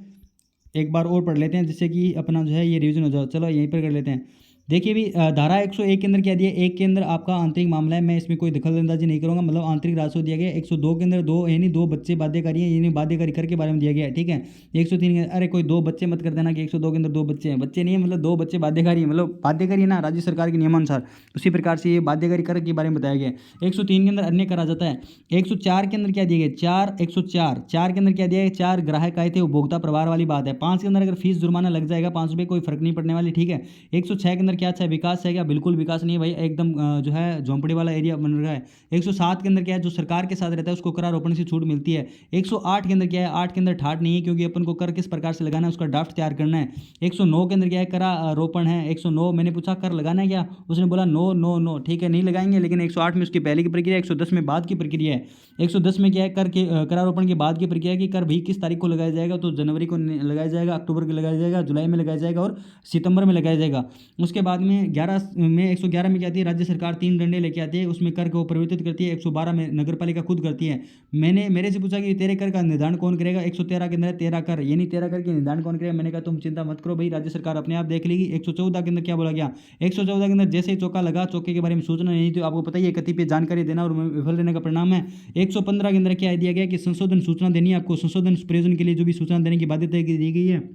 S1: एक बार और पढ़ लेते हैं, जिससे कि अपना जो है ये रिवीजन हो जाए। चलो यहीं पर कर लेते हैं। देखिए भी धारा 101 के अंदर क्या दिया, एक के अंदर आपका आंतरिक मामला है, मैं इसमें कोई दखलंदाजी नहीं करूंगा, मतलब आंतरिक राजस्व दिया गया। 102 के अंदर दो यानी दो बच्चे बाध्यकारी हैं, यानी बाध्यकारी कर के बारे में दिया गया है, ठीक है। 103 के अरे कोई दो बच्चे मत कर देना कि 102 के अंदर दो बच्चे हैं, बच्चे नहीं है, मतलब दो बच्चे बाध्यकारी है, मतलब बाध्यकारी है ना राज्य सरकार के नियमानुसार, उसी प्रकार से ये बाध्यकारी कर के बारे में बताया गया है। 103 के अंदर अन्य कर आ जाता है। 104 के अंदर क्या दिया गया, 4 के अंदर क्या दिया है, 4 ग्राहक आए थे, उपभोक्ता प्रभार वाली बात है। 5 के अंदर अगर फीस जुर्माना लग जाएगा 5 रुपये, कोई फर्क नहीं पड़ने वाली, ठीक है। 106 के अंदर क्या अच्छा विकास है क्या, बिल्कुल विकास नहीं है भाई, एकदम जो है झोंपड़ी वाला एरिया बन रहा है। 107 के अंदर क्या है, जो सरकार के साथ रहता है उसको करारोपण से छूट मिलती है। 108 के अंदर क्या है, 8 के अंदर ठाट नहीं है, क्योंकि अपन को कर किस प्रकार से लगाना है उसका ड्राफ्ट तैयार करना है। 109 के अंदर क्या है, करारोपण है। 109 मैंने पूछा कर लगाना है क्या, उसने बोला नो नो नो, ठीक है नहीं लगाएंगे। लेकिन 108 में उसकी पहले की प्रक्रिया, 110 में बाद की प्रक्रिया है। 110 में क्या है, कर के करारोपण के बाद की प्रक्रिया है कि कर भी किस तारीख को लगाया जाएगा, तो जनवरी को लगाया जाएगा, अक्टूबर को लगाया जाएगा, जुलाई में लगाया जाएगा और सितंबर में लगाया जाएगा। उसके बाद में 111 में क्या आती है, राज्य सरकार 3 डंडे लेके आती है, उसमें कर को परिवर्तित करती है। 112 में नगर पालिका खुद करती है। मैंने मेरे से पूछा कि तेरे कर का निर्धारण कौन करेगा, 113 के अंदर 13 कर, यानी 13 कर के निर्धारण कौन करेगा। मैंने कहा तुम चिंता मत करो भाई, राज्य सरकार अपने आप देख लेगी। 114 के अंदर क्या बोला गया, 114 के अंदर जैसे ही चौका लगा, चौके के बारे में सूचना नहीं थी, आपको पता ही है कतिपय जानकारी देना और विफल रहने का परिणाम है। 115 के अंदर क्या दिया गया कि संशोधन सूचना देनी है आपको, संशोधन प्रयोजन के लिए जो भी सूचना देने की बाध्यता दी गई है।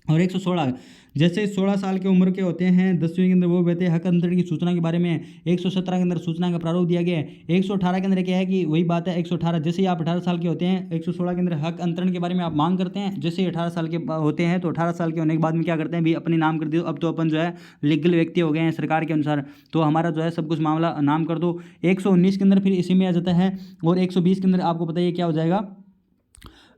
S1: और 116 जैसे 16 साल की उम्र के होते हैं 10वीं के अंदर वो कहते हैं हक अंतरण की सूचना के बारे में। 117 के अंदर सूचना का प्रारूप दिया गया है। 118 के अंदर क्या है कि वही बात है, 118 जैसे ही आप 18 साल के होते हैं, 116 के अंदर हक अंतरण के बारे में आप मांग करते हैं। जैसे ही 18 साल के होते हैं तो 18 साल के होने के बाद में क्या करते हैं भी अपने नाम कर दो, अब तो अपन जो है लीगल व्यक्ति हो गए हैं सरकार के अनुसार, तो हमारा जो है सब कुछ मामला नाम कर दो। 119 के अंदर फिर इसी में आ जाता है। और 120 के अंदर आपको पता है क्या हो जाएगा,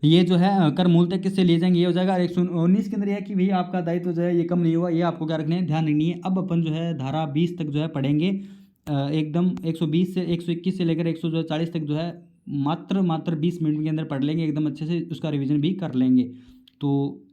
S1: ये जो है कर मूलतः किससे लिए जाएंगे, ये हो जाएगा। 119 के अंदर यह कि भाई आपका दायित्व जो है ये कम नहीं हुआ, ये आपको क्या रखना है, ध्यान रखनी है। अब अपन जो है धारा 20 तक जो है पढ़ेंगे एकदम 120 से 121 से लेकर 140 तक जो है मात्र 20 मिनट के अंदर पढ़ लेंगे, एकदम अच्छे से उसका रिविजन भी कर लेंगे। तो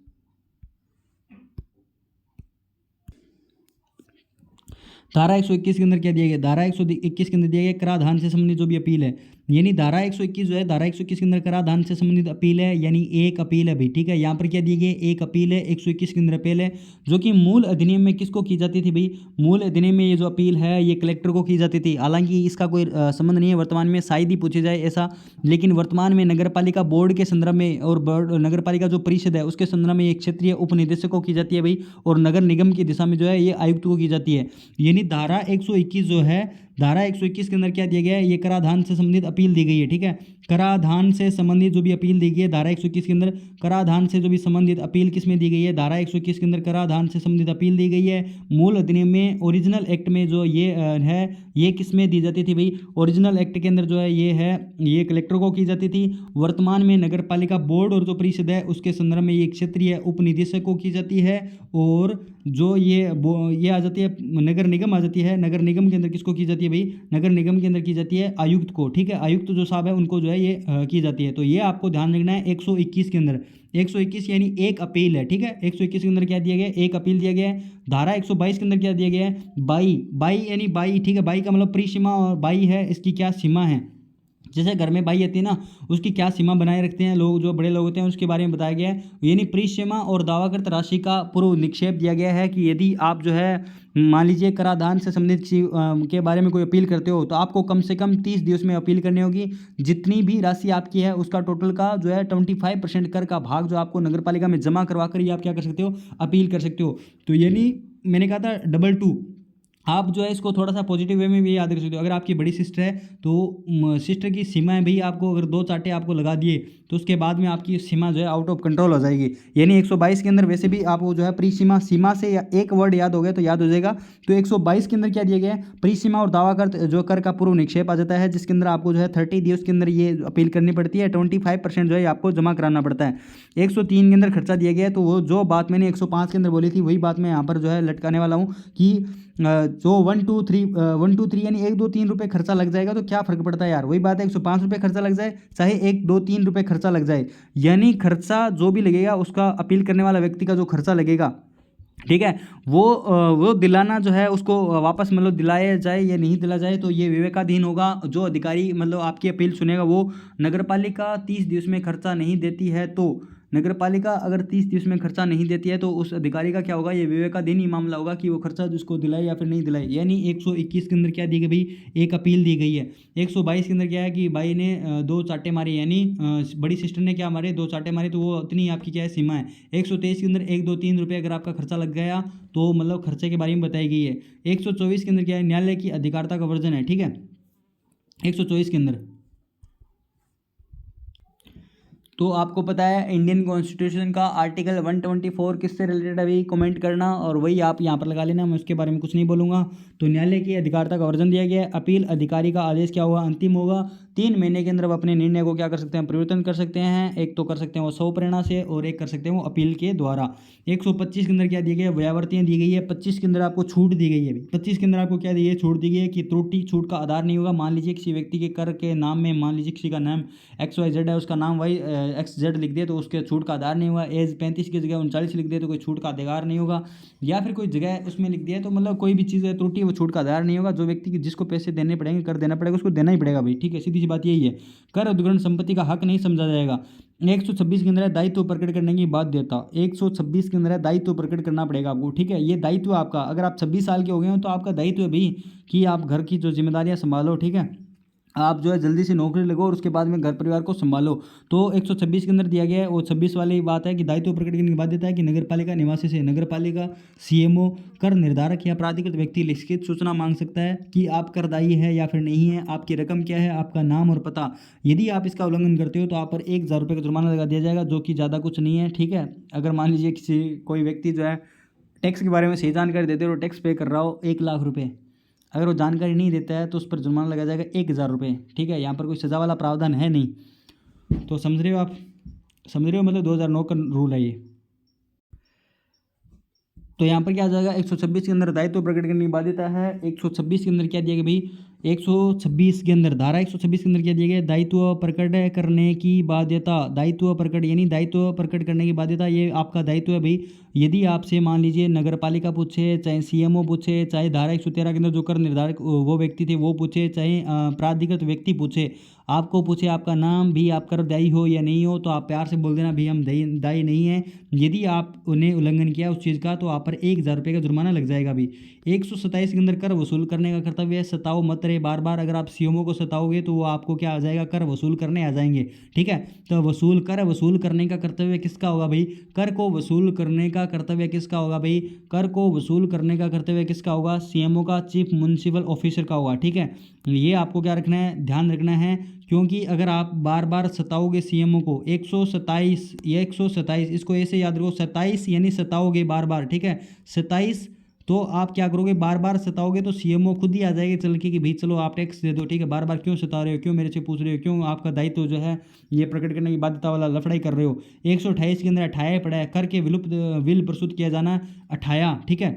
S1: धारा 121 के अंदर क्या दिया गया, धारा 121 के अंदर दिया गया कराधान से संबंधित जो भी अपील है, यानी धारा 121 जो है, धारा 121 के अंदर कराधान से संबंधित अपील है, यानी एक अपील है भाई, ठीक है। यहाँ पर क्या दिए गए, एक अपील है। 121 के अंदर अपील है, जो कि मूल अधिनियम में किसको की जाती थी भाई, मूल अधिनियम में ये जो अपील है ये कलेक्टर को की जाती थी। हालांकि इसका कोई संबंध नहीं है वर्तमान में, शायद ही पूछे जाए ऐसा, लेकिन वर्तमान में नगर पालिका बोर्ड के संदर्भ में और नगर पालिका जो परिषद है उसके संदर्भ में ये क्षेत्रीय उप निदेशकों की जाती है भाई, और नगर निगम की दिशा में जो है ये आयुक्त को की जाती है। यानी धारा 121 जो है, धारा 121 के अंदर क्या दिया गया है, ये कराधान से संबंधित अपील दी गई है, ठीक है। कराधान से संबंधित जो भी अपील दी गई है धारा 121 के अंदर, कराधान से जो भी संबंधित अपील किस में दी गई है, धारा 121 के अंदर कराधान से संबंधित अपील दी गई है। मूल अधिनियम में ओरिजिनल एक्ट में जो ये है ये किस में दी जाती थी भाई, ओरिजिनल एक्ट के अंदर जो है ये कलेक्टर को की जाती थी। वर्तमान में नगर पालिका बोर्ड और जो परिषद है उसके संदर्भ में ये क्षेत्रीय उप निदेशक को की जाती है। और जो ये आ जाती है नगर निगम आ जाती है, नगर निगम के अंदर किसको की जाती है भाई, नगर निगम के अंदर की जाती है आयुक्त को, ठीक है। आयुक्त जो साहब है उनको जो है ये की जाती है। तो ये आपको ध्यान रखना है 121 के अंदर, 121 यानी एक अपील है, ठीक है। 121 के अंदर क्या दिया गया है, एक अपील दिया गया है। धारा 122 के अंदर क्या दिया गया है, बाई यानी बाई, ठीक है। बाई का मतलब परिसीमा, और बाई है इसकी क्या सीमा है, जैसे घर में बाई आती है ना उसकी क्या सीमा बनाए रखते हैं लोग, जो बड़े लोग होते हैं उसके बारे में बताया गया है। यानी परिसीमा और दावाकृत राशि का पूर्व निक्षेप दिया गया है कि यदि आप जो है मान लीजिए कराधान से संबंधित के बारे में कोई अपील करते हो तो आपको कम से कम 30 दिवस में अपील करनी होगी। जितनी भी राशि आपकी है उसका टोटल का जो है 25% कर का भाग जो आपको नगर पालिका में जमा करवा कर ही आप क्या कर सकते हो, अपील कर सकते हो। तो यानी मैंने कहा था 22 आप जो है इसको थोड़ा सा पॉजिटिव वे में भी याद रख सकते हो। अगर आपकी बड़ी सिस्टर है तो सिस्टर की सीमाएं भी आपको अगर 2 चांटे आपको लगा दिए तो उसके बाद में आपकी सीमा जो है आउट ऑफ कंट्रोल हो जाएगी। यानी 122 के अंदर वैसे भी आपको जो है प्री सीमा सीमा से या एक वर्ड याद हो गया तो याद हो जाएगा। तो 122 के अंदर क्या दिया गया है, प्री सीमा और दावा कर जो कर का पूर्व निक्षेप आ जाता है, जिसके अंदर आपको जो है 30 दिवस के अंदर ये अपील करनी पड़ती है, 25% जो है आपको जमा कराना पड़ता है। 103 के अंदर खर्चा दिया गया है, तो वो जो बात मैंने 105 के अंदर बोली थी वही बात मैं यहाँ पर जो है लटकाने वाला हूँ कि जो 1 2 3 यानी 1 2 3 रुपये खर्चा लग जाएगा तो क्या फ़र्क पड़ता है यार, वही बात है 105 रुपये खर्चा लग जाए चाहे 1 2 3 रुपये खर्चा लग जाए, यानी खर्चा जो भी लगेगा उसका अपील करने वाला व्यक्ति का जो खर्चा लगेगा, ठीक है, वो दिलाना जो है उसको वापस मतलब दिलाया जाए या नहीं दिला जाए तो ये विवेकाधीन होगा। जो अधिकारी मतलब आपकी अपील सुनेगा वो नगर पालिका 30 दिवस में खर्चा नहीं देती है तो नगर पालिका अगर 30 दिवस में खर्चा नहीं देती है तो उस अधिकारी का क्या होगा, ये विवेकाधीन ही मामला होगा कि वो खर्चा जिसको दिलाए या फिर नहीं दिलाए। यानी 121 के अंदर क्या दी गई भाई, एक अपील दी गई है। 122 के अंदर क्या है कि भाई ने 2 चांटे मारे, यानी बड़ी सिस्टर ने क्या मारे, 2 चांटे मारे, तो वो उतनी आपकी क्या है सीमा है। 123 के अंदर 1 2 3 रुपये अगर आपका खर्चा लग गया तो मतलब खर्चे के बारे में बताई गई है। 124 के अंदर क्या है, न्यायालय की अधिकारिता का वर्जन है, ठीक है। 124 के अंदर तो आपको पता है इंडियन कॉन्स्टिट्यूशन का आर्टिकल 124 किससे रिलेटेड है, अभी कमेंट करना और वही आप यहाँ पर लगा लेना, मैं उसके बारे में कुछ नहीं बोलूँगा। तो न्यायालय की अधिकारिता का वर्जन दिया गया है। अपील अधिकारी का आदेश क्या होगा, अंतिम होगा। 3 महीने के अंदर वो अपने निर्णय को क्या कर सकते हैं, परिवर्तन कर सकते हैं। एक तो कर सकते हैं वो सौ प्रेरणा से और एक कर सकते हैं वो अपील के द्वारा। 125 के अंदर क्या दिया गया है, व्यावर्तियाँ दी गई है। 25 के अंदर आपको छूट दी गई है। 25 के अंदर आपको क्या दी गई है, छूट दी गई है कि त्रुटि छूट का आधार नहीं होगा। मान लीजिए किसी व्यक्ति के कर के नाम में, मान लीजिए किसी का नाम XYZ है, उसका नाम YXZ लिख दिया तो उसके छूट का आधार नहीं होगा। एज 35 की जगह 39 लिख दिया तो कोई छूट का अधिकार नहीं होगा। या फिर कोई जगह उसमें लिख दिया तो मतलब कोई भी चीज़ है त्रुटि वो छूट का आधार नहीं होगा। जो व्यक्ति की जिसको पैसे देने पड़ेंगे, कर देना पड़ेगा, उसको देना ही पड़ेगा भाई, ठीक है, सीधी सी बात यही है। कर अधिग्रहण संपत्ति का हक नहीं समझा जाएगा। 126 के अंदर है दायित्व प्रकट करने की बाध्यता। 126 के अंदर है दायित्व प्रकट करना पड़ेगा आपको, ठीक है। ये दायित्व आपका, अगर आप 26 साल के हो गए हो तो आपका दायित्व है भाई कि आप घर की जो जिम्मेदारियां संभालो, ठीक है। आप जो है जल्दी से नौकरी लगो और उसके बाद में घर परिवार को संभालो। तो 126 के अंदर दिया गया है, वो 26 वाली बात है कि दायित्व प्रकट करने की बाध्यता है कि नगर पालिका निवासी से नगर पालिका CMO कर निर्धारक या प्राधिकृत व्यक्ति लिखित सूचना मांग सकता है कि आप करदायी है या फिर नहीं है, आपकी रकम क्या है, आपका नाम और पता। यदि आप इसका उल्लंघन करते हो तो आप पर 1000 रुपये का जुर्माना लगा दिया जाएगा, जो कि ज़्यादा कुछ नहीं है, ठीक है। अगर मान लीजिए कोई व्यक्ति जो है टैक्स के बारे में सही जानकारी देते हो, टैक्स पे कर रहा हो 1,00,000 रुपये, अगर वो जानकारी नहीं देता है तो उस पर जुर्माना लगा जाएगा 1000 रुपये, ठीक है। यहाँ पर कोई सज़ा वाला प्रावधान है नहीं। तो समझ रहे हो आप, समझ रहे हो, मतलब 2009 का रूल है ये। तो यहाँ पर क्या आ जाएगा, 126 के अंदर दायित्व प्रकट करने की बाध्यता है। 126 के अंदर क्या दिया गया भाई, 126 के अंदर धारा 126 के अंदर क्या दिया गया, दायित्व प्रकट करने की बाध्यता। दायित्व प्रकट यानी दायित्व प्रकट करने की बाध्यता, ये आपका दायित्व है भाई। यदि आपसे मान लीजिए नगर पालिका पूछे, चाहे CMO पूछे, चाहे धारा 113 के अंदर जो कर निर्धारक वो व्यक्ति थे वो पूछे, चाहे प्राधिकृत व्यक्ति पूछे, आपको पूछे आपका नाम भी, आप कर दायी हो या नहीं हो, तो आप प्यार से बोल देना भाई हम दायी नहीं है। यदि आप उन्हें उल्लंघन किया उस चीज़ का तो आप पर 1000 रुपये का जुर्माना लग जाएगा भी। 127 के अंदर कर वसूल करने का कर्तव्य है। सताओ मत रहे बार बार, अगर आप CMO को सताओगे तो वो आपको क्या आ जाएगा, कर वसूल करने आ जाएंगे, ठीक है। तो वसूल करने का कर्तव्य किसका होगा भाई, कर को वसूल करने का कर्तव्य किसका होगा भाई, कर को वसूल करने का कर्तव्य किसका होगा, CMO का, चीफ म्युनिसिपल ऑफिसर का होगा, ठीक है। ये आपको क्या रखना है, ध्यान रखना है, क्योंकि अगर आप बार बार सताओगे CMO को, 127 या 127 इसको ऐसे याद रखो, 27 यानी सताओगे बार बार, ठीक है, 27 तो आप क्या करोगे, बार बार सताओगे तो CMO खुद ही आ जाएगी चल के कि भाई चलो आप टैक्स दे दो, ठीक है। बार बार क्यों सता रहे हो, क्यों मेरे से पूछ रहे हो, क्यों आपका दायित्व जो है ये प्रकट करने की बाध्यता वाला लफड़ाई कर रहे हो। 128 के अंदर 28 पड़ा है, कर के बिल प्रस्तुत किया जाना 28, ठीक है।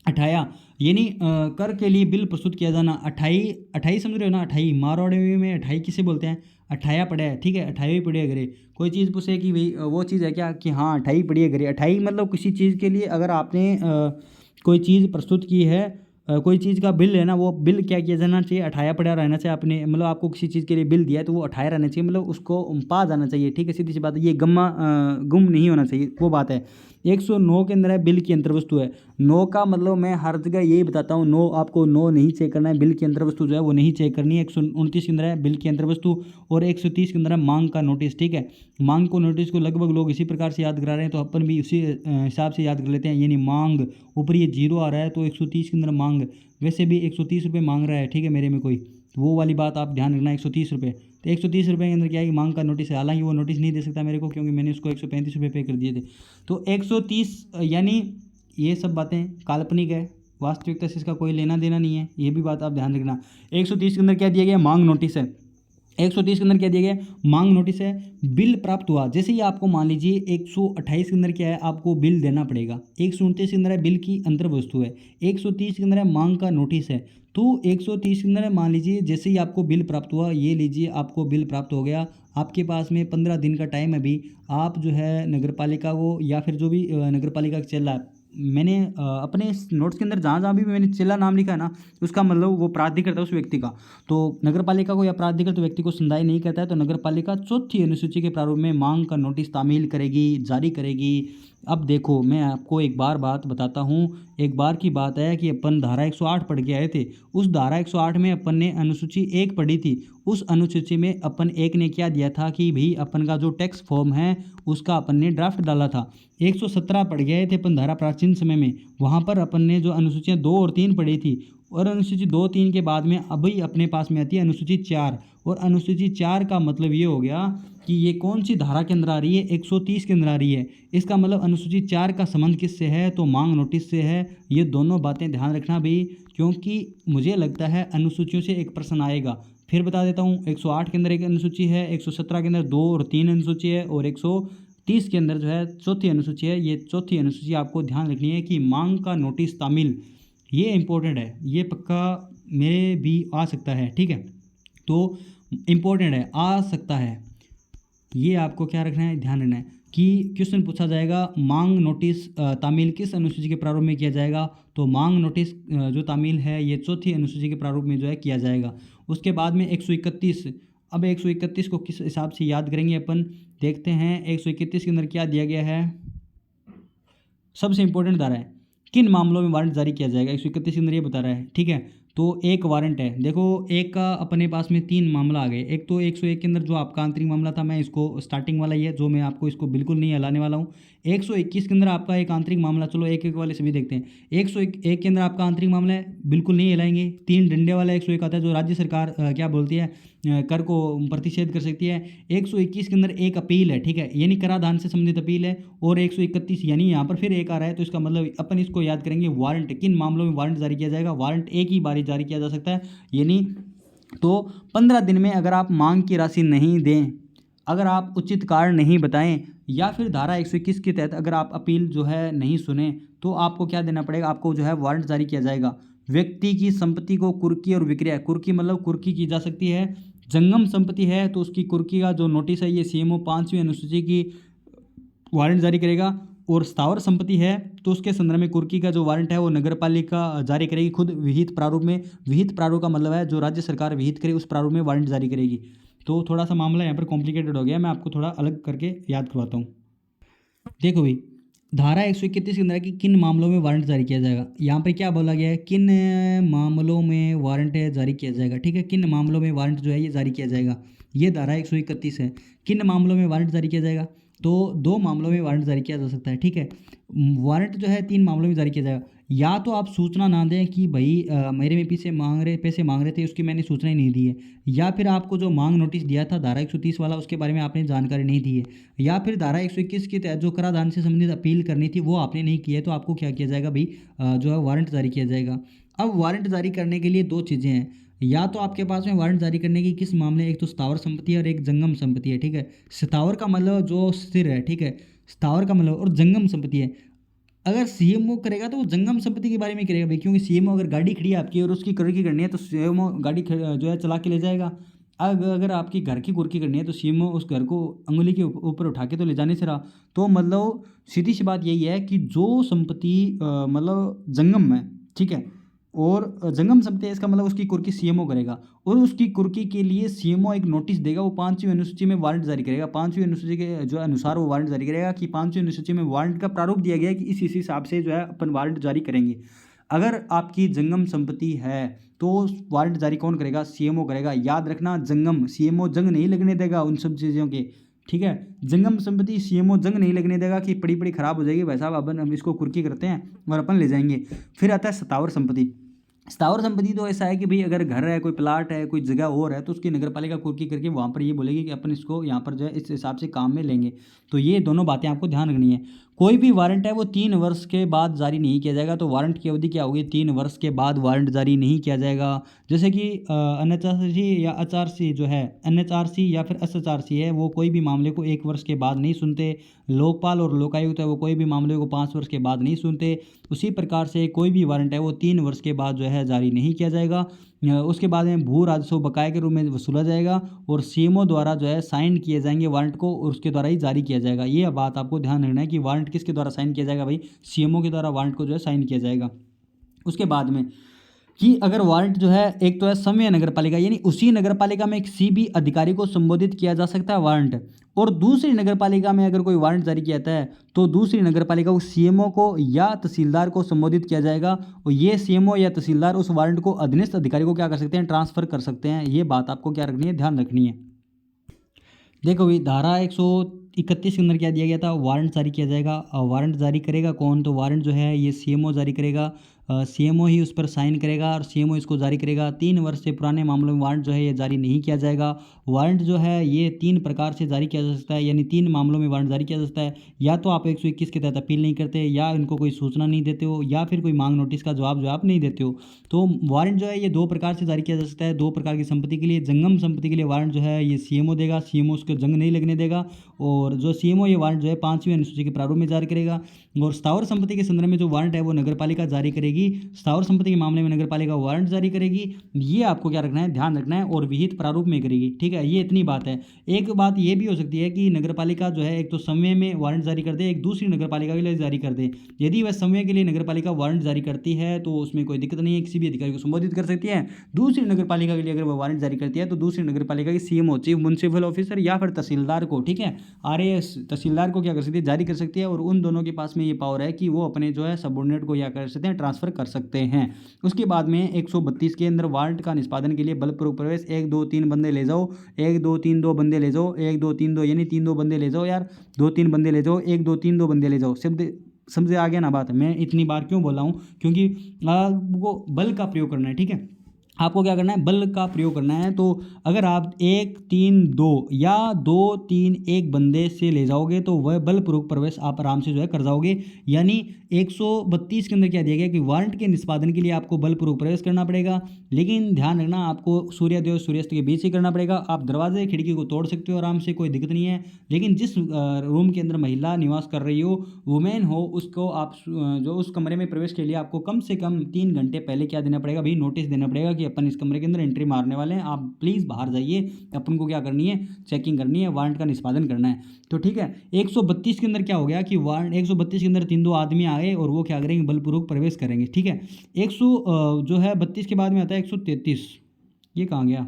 S1: 28 यानी कर के लिए बिल प्रस्तुत किया जाना 28 समझ रहे हो ना। 28 मारवाड़ी में 28 किसे बोलते हैं, 28 पड़ा है, ठीक है। 28 पड़ी है घरे, कोई चीज़ पूछे कि भाई वो चीज़ है क्या, कि हाँ 28 पड़ी है घरे। 28 मतलब किसी चीज़ के लिए अगर आपने कोई चीज़ प्रस्तुत की है, कोई चीज़ का बिल है ना, वो बिल क्या किया जाना चाहिए, 28 पड़ा रहना चाहिए। आपने मतलब आपको किसी चीज़ के लिए बिल दिया है तो वो 28 रहना चाहिए, मतलब उसको पा जाना चाहिए, ठीक है, सीधी सी बात है। ये गुम नहीं होना चाहिए, वो बात है। 109 के अंदर है बिल की अंतर्वस्तु है। नो का मतलब मैं हर जगह यही बताता हूँ, नो आपको नो नहीं चेक करना है, बिल की अंतर्वस्तु जो है वो नहीं चेक करनी है। 129 के अंदर है बिल की अंतर्वस्तु और 130 के अंदर है मांग का नोटिस। ठीक है, मांग को नोटिस को लगभग लोग इसी प्रकार से याद करा रहे हैं, तो अपन भी उसी हिसाब से याद कर लेते हैं। यानी मांग ऊपर ये 0 आ रहा है तो 130 के अंदर मांग, वैसे भी 130 रुपये मांग रहा है, ठीक है, मेरे में कोई, वो वाली बात आप ध्यान रखना, 130 रुपये। तो 130 रुपये के अंदर क्या है कि मांग का नोटिस है, हालांकि वो नोटिस नहीं दे सकता मेरे को क्योंकि मैंने उसको 135 रुपये पे कर दिए थे। तो 130 यानी ये सब बातें काल्पनिक है, वास्तविकता से इसका कोई लेना देना नहीं है, ये भी बात आप ध्यान रखना। 130 के अंदर क्या दिया गया, मांग नोटिस है। 130 के अंदर क्या दिया गया, मांग नोटिस है। बिल प्राप्त हुआ, जैसे ही आपको मान लीजिए 128 के अंदर क्या है, आपको बिल देना पड़ेगा। 129 के अंदर है बिल की अंतर्वस्तु है। 130 के अंदर है मांग का नोटिस है। तो 130 के अंदर है, मान लीजिए जैसे ही आपको बिल प्राप्त हुआ, ये लीजिए आपको बिल प्राप्त हो गया, आपके पास में 15 दिन का टाइम है। अभी आप जो है नगर पालिका को या फिर जो भी नगर पालिका चल रहा है, मैंने अपने नोट्स के अंदर जहाँ जहाँ भी मैंने चिल्ला नाम लिखा है ना, उसका मतलब वो प्राधिकृत है उस व्यक्ति का। तो नगर पालिका को या प्राधिकृत व्यक्ति को संदाय नहीं करता है, तो नगर पालिका चौथी अनुसूची के प्रारूप में मांग का नोटिस तामील करेगी, जारी करेगी। अब देखो मैं आपको एक बार बात बताता हूँ। एक बार की बात है कि अपन धारा 108 पढ़ के आए थे। उस धारा 108 में अपन ने अनुसूची 1 पढ़ी थी। उस अनुसूची में अपन 1 ने क्या दिया था कि भाई अपन का जो टैक्स फॉर्म है उसका अपन ने ड्राफ्ट डाला था। 117 पढ़ गए थे अपन धारा प्राचीन समय में, वहाँ पर अपन ने जो अनुसूचियाँ 2 और 3 पढ़ी थी, और अनुसूची 2, 3 के बाद में अभी अपने पास में आती है अनुसूची 4। और अनुसूची 4 का मतलब ये हो गया कि ये कौन सी धारा के अंदर आ रही है, 130 के अंदर आ रही है। इसका मतलब अनुसूची 4 का संबंध किससे है, तो मांग नोटिस से है। ये दोनों बातें ध्यान रखना भाई, क्योंकि मुझे लगता है अनुसूचियों से एक प्रश्न आएगा। फिर बता देता हूँ, 108 के अंदर एक अनुसूची है, 117 के अंदर 2 और 3 अनुसूची है, और 130 के अंदर जो है चौथी अनुसूची है। ये चौथी अनुसूची आपको ध्यान रखनी है कि मांग का नोटिस तामील, ये इंपॉर्टेंट है, ये पक्का मेरे भी आ सकता है, ठीक है। तो इम्पोर्टेंट है, आ सकता है, ये आपको क्या रखना है, ध्यान रखना है कि क्वेश्चन पूछा जाएगा मांग नोटिस तामील किस अनुसूची के प्रारूप में किया जाएगा। तो मांग नोटिस जो तामील है ये चौथी अनुसूची के प्रारूप में जो है किया जाएगा। उसके बाद में 131, अब 131 को किस हिसाब से याद करेंगे अपन, देखते हैं। 131 के अंदर क्या दिया गया है, सबसे इंपॉर्टेंट धारा है, किन मामलों में वारंट जारी किया जाएगा। 131 के अंदर ये बता रहा है, ठीक है। तो एक वारंट है, देखो एक का अपने पास में 3 मामला आ गए। एक तो 101 के अंदर जो आपका आंतरिक मामला था, मैं इसको स्टार्टिंग वाला ही है जो मैं आपको इसको बिल्कुल नहीं हलाने वाला हूँ। 121 के अंदर आपका एक आंतरिक मामला, चलो एक एक वाले से भी देखते हैं। 101 के अंदर आपका आंतरिक मामला है, बिल्कुल नहीं हिलाएंगे। 3 डंडे वाला 101 आता है जो राज्य सरकार क्या बोलती है, कर को प्रतिषेध कर सकती है। 121 के अंदर एक अपील है, ठीक है, यानी कराधान से संबंधित अपील है। और 131 यानी यहाँ पर फिर एक आ रहा है, तो इसका मतलब अपन इसको याद करेंगे वारंट, किन मामलों में वारंट जारी किया जाएगा। वारंट एक ही बारी जारी किया जा सकता है, यानी तो 15 दिन में अगर आप मांग की राशि नहीं दें, अगर आप उचित कारण नहीं बताएं, या फिर धारा 121 के तहत अगर आप अपील जो है नहीं सुने, तो आपको क्या देना पड़ेगा, आपको जो है वारंट जारी किया जाएगा। व्यक्ति की संपत्ति को कुर्की और विक्रय, कुर्की मतलब कुर्की की जा सकती है। जंगम संपत्ति है तो उसकी कुर्की का जो नोटिस है ये सीएमओ 5वीं अनुसूची की वारंट जारी करेगा। और स्थावर संपत्ति है तो उसके संदर्भ में कुर्की का जो वारंट है वो नगर पालिका जारी करेगी खुद विहित प्रारूप में। विहित प्रारूप का मतलब है जो राज्य सरकार विहित करे उस प्रारूप में वारंट जारी करेगी। तो थोड़ा सा मामला यहाँ पर कॉम्प्लिकेटेड हो गया, मैं आपको थोड़ा अलग करके याद करवाता हूँ। देखो भाई, धारा 131 के अंदर कि किन मामलों में वारंट जारी किया जाएगा, यहाँ पर क्या बोला गया है, किन मामलों में वारंट जारी किया जाएगा, ठीक है। किन मामलों में वारंट जो है ये जारी किया जाएगा, ये धारा 131 है। किन मामलों में वारंट जारी किया जाएगा, तो 2 मामलों में वारंट जारी किया जा सकता है, ठीक है। वारंट जो है 3 मामलों में जारी किया जाएगा। या तो आप सूचना ना दें कि भाई मेरे में पैसे मांग रहे थे, उसकी मैंने सूचना ही नहीं दी है। या फिर आपको जो मांग नोटिस दिया था धारा 130 वाला, उसके बारे में आपने जानकारी नहीं दी है। या फिर धारा 121 के तहत जो कराधान से संबंधित अपील करनी थी वो आपने नहीं की है, तो आपको क्या किया जाएगा भाई, जो है वारंट जारी किया जाएगा। अब वारंट जारी करने के लिए 2 चीज़ें हैं, या तो आपके पास में वारंट जारी करने की किस मामले, एक तो स्थावर संपत्ति है और एक जंगम संपत्ति है, ठीक है। स्थावर का मतलब जो स्थिर है, ठीक है, स्थावर का मतलब, और जंगम संपत्ति है। अगर सीएमओ करेगा तो वो जंगम संपत्ति के बारे में करेगा भाई, क्योंकि सीएमओ अगर गाड़ी खड़ी है आपकी और उसकी कुर्की करनी है तो सीएमओ गाड़ी जो है चला के ले जाएगा। अगर आपकी घर की कुर्की करनी है तो सीएमओ उस घर को अंगुली के ऊपर उठा के तो ले जाने से रहा। तो मतलब सीधी सी बात यही है कि जो संपत्ति मतलब जंगम है, ठीक है, और जंगम संपत्ति है इसका मतलब उसकी कुर्की सीएमओ करेगा, और उसकी कुर्की के लिए सीएमओ एक नोटिस देगा, वो 5वीं अनुसूची में वारंट जारी करेगा। 5वीं अनुसूची के जो अनुसार वो वारंट जारी करेगा कि 5वीं अनुसूची में वारंट का प्रारूप दिया गया है कि इस हिसाब से जो है अपन वारंट जारी करेंगे। अगर आपकी जंगम संपत्ति है तो वारंट जारी कौन करेगा? सीएमओ करेगा। याद रखना, जंगम सीएमओ जंग नहीं लगने देगा उन सब चीज़ों के, ठीक है। जंगम संपत्ति सीएमओ जंग नहीं लगने देगा कि पड़ी पड़ी खराब हो जाएगी, भाई साहब अपन हम इसको कुर्की करते हैं और अपन ले जाएंगे। फिर आता है स्थावर संपत्ति। स्थावर संपत्ति तो ऐसा है कि भाई अगर घर है, कोई प्लाट है, कोई जगह और है, तो उसकी नगरपालिका कुर्की करके वहाँ पर ये बोलेगी कि अपन इसको यहाँ पर जो है इस हिसाब से काम में लेंगे। तो ये दोनों बातें आपको ध्यान रखनी है। कोई भी वारंट है वो 3 वर्ष के बाद जारी नहीं किया जाएगा। तो वारंट की अवधि क्या होगी? 3 वर्ष के बाद वारंट जारी नहीं किया जाएगा। जैसे कि एनएचआरसी या एचआरसी जो है, एनएचआरसी या फिर एसएचआरसी है, वो कोई भी मामले को 1 वर्ष के बाद नहीं सुनते। लोकपाल और लोकायुक्त है वो कोई भी मामले को 5 वर्ष के बाद नहीं सुनते। उसी प्रकार से कोई भी वारंट है वो 3 वर्ष के बाद जो है जारी नहीं किया जाएगा। उसके बाद में भू राजस्व बकाया के रूप में वसूला जाएगा और सीएमओ द्वारा जो है साइन किए जाएंगे वारंट को, और उसके द्वारा ही जारी किया जाएगा। ये बात आपको ध्यान रखना है कि वारंट किसके द्वारा साइन किया जाएगा? भाई सीएमओ के द्वारा वारंट को जो है साइन किया जाएगा। उसके बाद में कि अगर वारंट जो है, एक तो है समन्वय नगरपालिका, यानी उसी नगरपालिका में किसी भी अधिकारी को संबोधित किया जा सकता है वारंट, और दूसरी नगरपालिका में अगर कोई वारंट जारी किया जाता है तो दूसरी नगरपालिका को सीएमओ को या तहसीलदार को संबोधित किया जाएगा, और ये सीएमओ या तहसीलदार उस वारंट को अधीनस्थ अधिकारी को क्या कर सकते हैं? ट्रांसफर कर सकते हैं। ये बात आपको क्या रखनी है? ध्यान रखनी है। देखो भाई, धारा 131 के अंदर क्या दिया गया था? वारंट जारी किया जाएगा। वारंट जारी करेगा कौन? तो वारंट जो है ये सीएमओ जारी करेगा। सीएमओ ही उस पर साइन करेगा और सीएमओ इसको जारी करेगा। 3 वर्ष से पुराने मामलों में वारंट जो है ये जारी नहीं किया जाएगा। वारंट जो है ये 3 प्रकार से जारी किया जा सकता है, यानी 3 मामलों में वारंट जारी किया जा सकता है। या तो आप 121 के तहत अपील नहीं करते, या इनको कोई सूचना नहीं देते हो, या फिर कोई मांग नोटिस का जवाब जो आप नहीं देते हो। तो वारंट जो है ये 2 प्रकार से जारी किया जा सकता है। 2 प्रकार की संपत्ति के लिए, जंगम संपत्ति के लिए वारंट जो है ये सीएमओ देगा, सीएमओ उसको जंग नहीं लगने देगा, और जो सीएमओ ये वारंट जो है 5वीं अनुसूची के प्रारूप में जारी करेगा। और स्थावर संपत्ति के संदर्भ में जो वारंट है वो नगरपालिका जारी करेगी। स्थावर संपत्ति के मामले में नगरपालिका वारंट जारी करेगी। ये आपको क्या रखना है? ध्यान रखना है, और विहित प्रारूप में करेगी, ठीक है। ये इतनी बात है। एक बात ये भी हो सकती है कि नगरपालिका जो है एक तो समन्वय में वारंट जारी कर दे, एक दूसरी नगरपालिका के लिए जारी कर दे। यदि वह समन्वय के लिए नगरपालिका वारंट जारी करती है तो उसमें कोई दिक्कत नहीं है, किसी भी अधिकारी को संबोधित कर सकती है। दूसरी नगरपालिका के लिए अगर वह वारंट जारी करती है तो दूसरी नगरपालिका की सीएमओ, चीफ म्युनिसिपल ऑफिसर, या फिर तहसीलदार को, ठीक है, आरएएस तहसीलदार को क्या कर सकती है? जारी कर सकती है। और उन दोनों के पास में ये पावर है कि वो अपने जो है सबऑर्डिनेट को क्या कर सकते हैं? ट्रांसफर कर सकते हैं। उसके बाद में 132 के अंदर वारंट का निष्पादन के लिए बलपूर्वक प्रवेश, 1 2 3 बंदे ले जाओ, 1 2 3 2 बंदे ले जाओ, 1 2 3 2 यानी 3 2 बंदे ले जाओ यार, 2 3 बंदे ले जाओ, 1 2 3 2 बंदे ले जाओ। शब्द समझे आ गया ना बात? मैं इतनी बार क्यों बोला हूँ? क्योंकि वो बल का प्रयोग करना है, ठीक है। आपको क्या करना है? बल का प्रयोग करना है। तो अगर आप 1 3 2 या 2 3 1 बंदे से ले जाओगे तो वह बलपूर्वक प्रवेश आप आराम से जो है कर जाओगे। यानी 132 के अंदर क्या दिया गया कि वारंट के निष्पादन के लिए आपको बलपूर्वक प्रवेश करना पड़ेगा, लेकिन ध्यान रखना आपको सूर्योदय और सूर्यास्त के बीच ही करना पड़ेगा। आप दरवाजे खिड़की को तोड़ सकते हो आराम से, कोई दिक्कत नहीं है। लेकिन जिस रूम के अंदर महिला निवास कर रही हो, वुमेन हो, उसको आप जो उस कमरे में प्रवेश के लिए आपको कम से कम 3 घंटे पहले क्या देना पड़ेगा? भाई नोटिस देना पड़ेगा कि अपन इस कमरे के अंदर एंट्री मारने वाले हैं, आप प्लीज़ बाहर जाइए, अपन को क्या करनी है? चेकिंग करनी है, वारंट का निष्पादन करना है। तो ठीक है, 132 के अंदर क्या हो गया कि वारंट 132 के अंदर 3 2 आदमी आए और वो क्या करेंगे? बलपूर्वक प्रवेश करेंगे, ठीक है। 100 जो है 32 के बाद में आता है 133, ये कहाँ गया?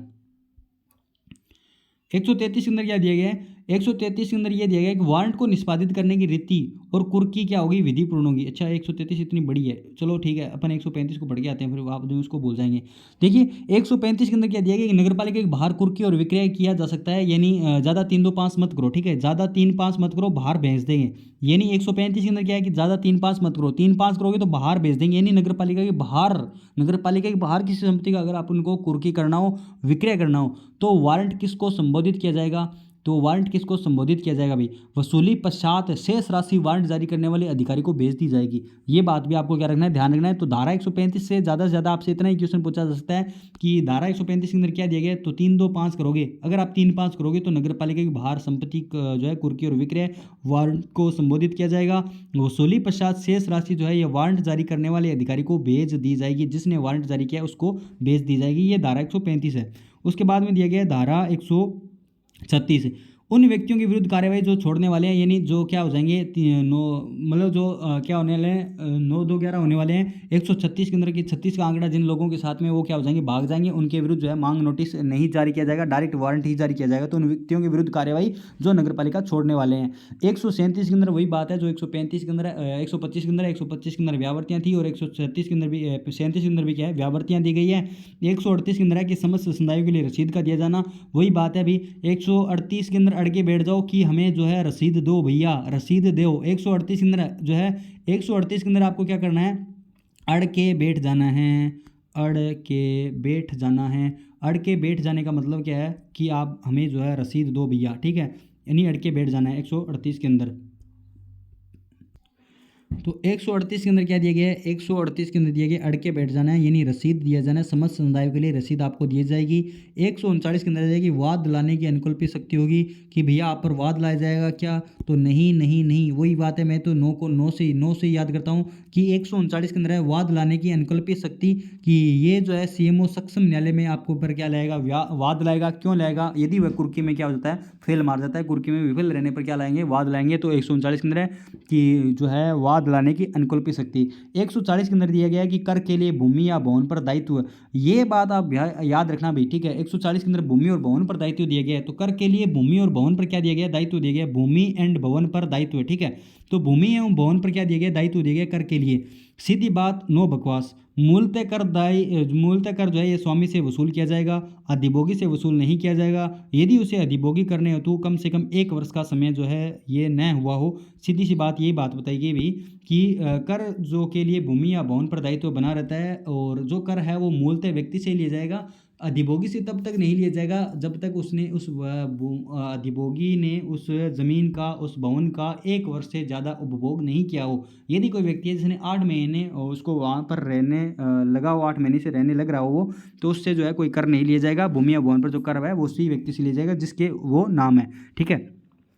S1: 133 के अंदर क्या दिया गया है? 133 के अंदर ये दिया गया है कि वारंट को निष्पादित करने की रीति और कुर्की क्या होगी? विधि पूर्ण होगी। अच्छा, 133 इतनी बड़ी है, चलो ठीक है, अपन 135 को पढ़ के आते हैं, फिर आप जो उसको भूल जाएंगे। देखिए 135 के अंदर क्या दिया गया कि नगरपालिका के बाहर कुर्की और विक्रय किया जा सकता है, यानी ज़्यादा 3 2 5 मत करो, ठीक है, ज़्यादा 3 5 मत करो, बाहर भेज देंगे। यानी 135 के अंदर क्या है कि ज़्यादा 3 5 मत करो, 3 5 करोगे तो बाहर भेज देंगे। यानी नगरपालिका के बाहर किसी संपत्ति का अगर आप उनको कुर्की करना हो, विक्रय करना हो, तो वारंट किसको संबोधित किया जाएगा? तो वारंट किसको संबोधित किया जाएगा भाई? वसूली पश्चात शेष राशि वारंट जारी करने वाले अधिकारी को भेज दी जाएगी। ये बात भी आपको क्या रखना है? ध्यान रखना है। तो धारा 135 से ज़्यादा से ज़्यादा आपसे इतना ही क्वेश्चन पूछा जा सकता है कि धारा 135 के अंदर क्या दिया गया है? तो 3 2 5 करोगे, अगर आप 3 5 करोगे तो नगरपालिका के बाहर संपत्ति जो है कुर्की और विक्रय वारंट को संबोधित किया जाएगा। वसूली पश्चात शेष राशि जो है ये वारंट जारी करने वाले अधिकारी को भेज दी जाएगी, जिसने वारंट जारी किया उसको भेज दी जाएगी। ये धारा 135 है। उसके बाद में दिया गया है धारा 136। उन व्यक्तियों के विरुद्ध कार्यवाही जो छोड़ने वाले हैं, यानी जो क्या हो जाएंगे नो, मतलब जो क्या होने वाले हैं 9-2-11 होने वाले हैं 136 के अंदर की 36 का आंकड़ा जिन लोगों के साथ में वो क्या हो जाएंगे, भाग जाएंगे, उनके विरुद्ध जो है मांग नोटिस नहीं जारी किया जाएगा, डायरेक्ट वारंट ही जारी किया जाएगा। तो उन व्यक्तियों के विरुद्ध कार्यवाही जो नगर पालिका छोड़ने वाले हैं। 137 के अंदर वही बात है जो 135 के अंदर 125 के अंदर 125 के अंदर व्यावर्तियाँ थी, और 136 के अंदर भी 37 के अंदर भी क्या है व्यावर्तियाँ दी गई है। 138 के अंदर है कि समस्त संदायों के लिए रसीद का दिया जाना, वही बात है अभी 138 के अंदर अड़ के बैठ जाओ कि हमें जो है रसीद दो भैया, रसीद दो। 138 के अंदर जो है 138 के अंदर आपको क्या करना है, अड़ के बैठ जाना है, अड़ के बैठ जाना है। अड़ के बैठ जाने का मतलब क्या है कि आप हमें जो है रसीद दो भैया, ठीक है, यानी अड़ के बैठ जाना है 138 के अंदर। तो 138 के अंदर क्या दिया गया है, 138 के अंदर दिया गया अड़ के बैठ जाना है, यानी रसीद दिया जाना है, समस्त समुदायों के लिए रसीद आपको दी जाएगी। 139 के अंदर जाएगी वाद दिलाने की अनुकल्पित शक्ति होगी कि भैया आप पर वाद लाया जाएगा क्या, तो नहीं नहीं नहीं, वही बात है, मैं तो नो को नो से याद करता हूँ कि 139 के अंदर है वाद लाने की अनुकल्पित शक्ति, कि ये जो है सीएमओ सक्षम न्यायालय में आपको ऊपर क्या लाएगा, वाद लाएगा। क्यों लाएगा, यदि वह कुर्की में क्या हो जाता है, फेल मार जाता है, कुर्की में विफल रहने पर क्या लाएंगे, वाद लाएंगे। तो 139 के अंदर है कि जो है वाद लाने की अनुकल्पित शक्ति। 140 के अंदर दिया गया है कि कर के लिए भूमि या भवन पर दायित्व, ये बात आप याद रखना भी, ठीक है। 140 के अंदर भूमि और भवन पर दायित्व दिया गया है, तो कर के लिए भूमि और भवन पर क्या दिया गया, दायित्व दिया गया, भूमि एंड भवन पर दायित्व, ठीक है। तो भूमि एवं भवन पर क्या दिया गया, दायित्व दिया गया कर के लिए। सीधी बात, नो बकवास। मूलतः कर जो है ये स्वामी से वसूल किया जाएगा, अधिभोगी से वसूल नहीं किया जाएगा। यदि उसे अधिभोगी करने हो तो कम से कम 1 वर्ष का समय जो है ये न हुआ हो। सीधी सी बात, यही बात बताई गई भी कि कर जो के लिए भूमि या भवन पर दायित्व बना रहता है, और जो कर है वो मूलतः व्यक्ति से लिया जाएगा, अधिभोगी से तब तक नहीं लिया जाएगा जब तक उसने अधिभोगी ने उस जमीन का, उस भवन का 1 वर्ष से ज़्यादा उपभोग नहीं किया हो। यदि कोई व्यक्ति है जिसने 8 महीने और उसको वहाँ पर रहने लगा हो, 8 महीने से रहने लग रहा हो वो, तो उससे जो है कोई कर नहीं लिया जाएगा। भूमि या भवन पर जो कर है वो उसी व्यक्ति से लिया जाएगा जिसके वो नाम है, ठीक है।